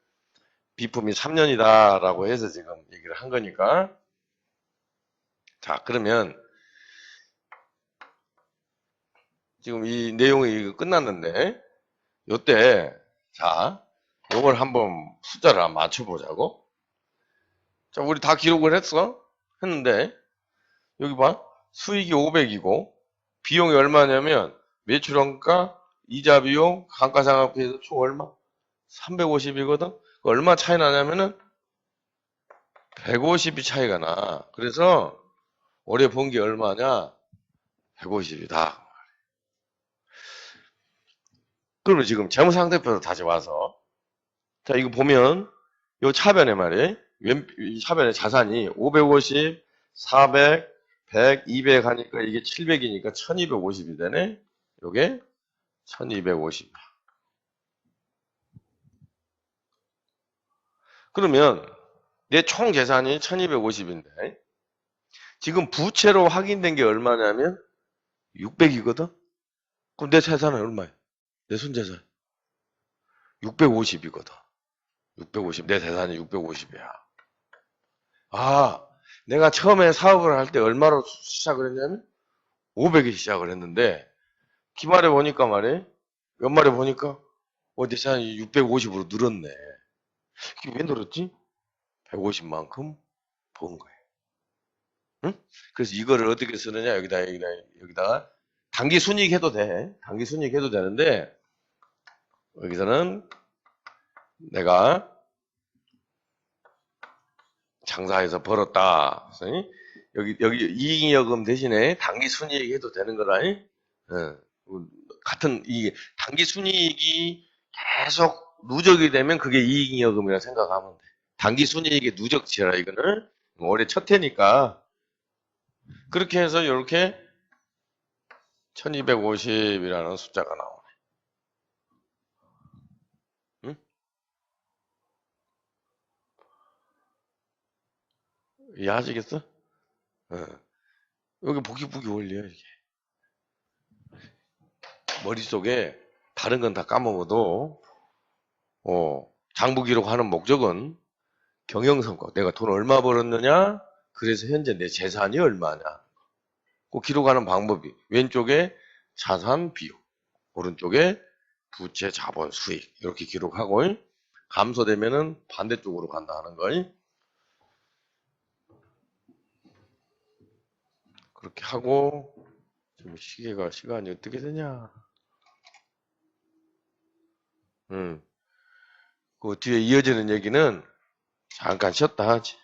비품이 3년이다라고 해서 지금 얘기를 한 거니까. 자, 그러면 지금 이 내용이 끝났는데 요때, 자, 요걸 한번 숫자를 한번 맞춰보자고. 자, 우리 다 기록을 했는데 여기 봐. 수익이 500이고 비용이 얼마냐면 매출원가, 이자 비용, 감가상각비에서 총 얼마? 350이거든. 얼마 차이 나냐면은 150이 차이가 나. 그래서 올해 번 게 얼마냐? 150이다. 그러면 지금 재무상태표로 다시 와서, 자, 이거 보면 요 차변에 말이에요. 이 차변에 자산이 550, 400, 100, 200 하니까 이게 700이니까 1250이 되네. 요게 1250. 그러면 내 총 재산이 1250인데 지금 부채로 확인된 게 얼마냐면 600이거든? 그럼 내 재산은 얼마야? 내 손재산 650이거든. 650. 내 재산이 650이야. 아, 내가 처음에 사업을 할 때 얼마로 시작을 했냐면 500에 시작을 했는데 기말에 보니까 말이야. 연말에 보니까 내 재산이 650으로 늘었네. 이게 왜 늘었지? 150만큼 번 거야. 응? 그래서 이거를 어떻게 쓰느냐? 여기다가 단기 순이익 해도 돼. 단기 순이익 해도 되는데 여기서는 내가 장사해서 벌었다. 여기 이익여금 대신에 단기 순이익 해도 되는 거라. 같은 이 단기 순이익이 계속 누적이 되면 그게 이익여금이라 생각하면 돼. 단기 순이익의 누적치라 이거는 올해 첫 해니까 그렇게 해서 이렇게 1250이라는 숫자가 나오네. 응? 이해하시겠어? 여기 보기 원리야, 이게. 머릿속에 다른 건 다 까먹어도, 장부 기록하는 목적은 경영성과, 내가 돈 얼마 벌었느냐, 그래서 현재 내 재산이 얼마냐. 그 기록하는 방법이, 왼쪽에 자산 비율, 오른쪽에 부채 자본 수익, 이렇게 기록하고, 감소되면은 반대쪽으로 간다 하는 걸. 그렇게 하고, 지금 시간이 어떻게 되냐. 그 뒤에 이어지는 얘기는 잠깐 쉬었다 하지.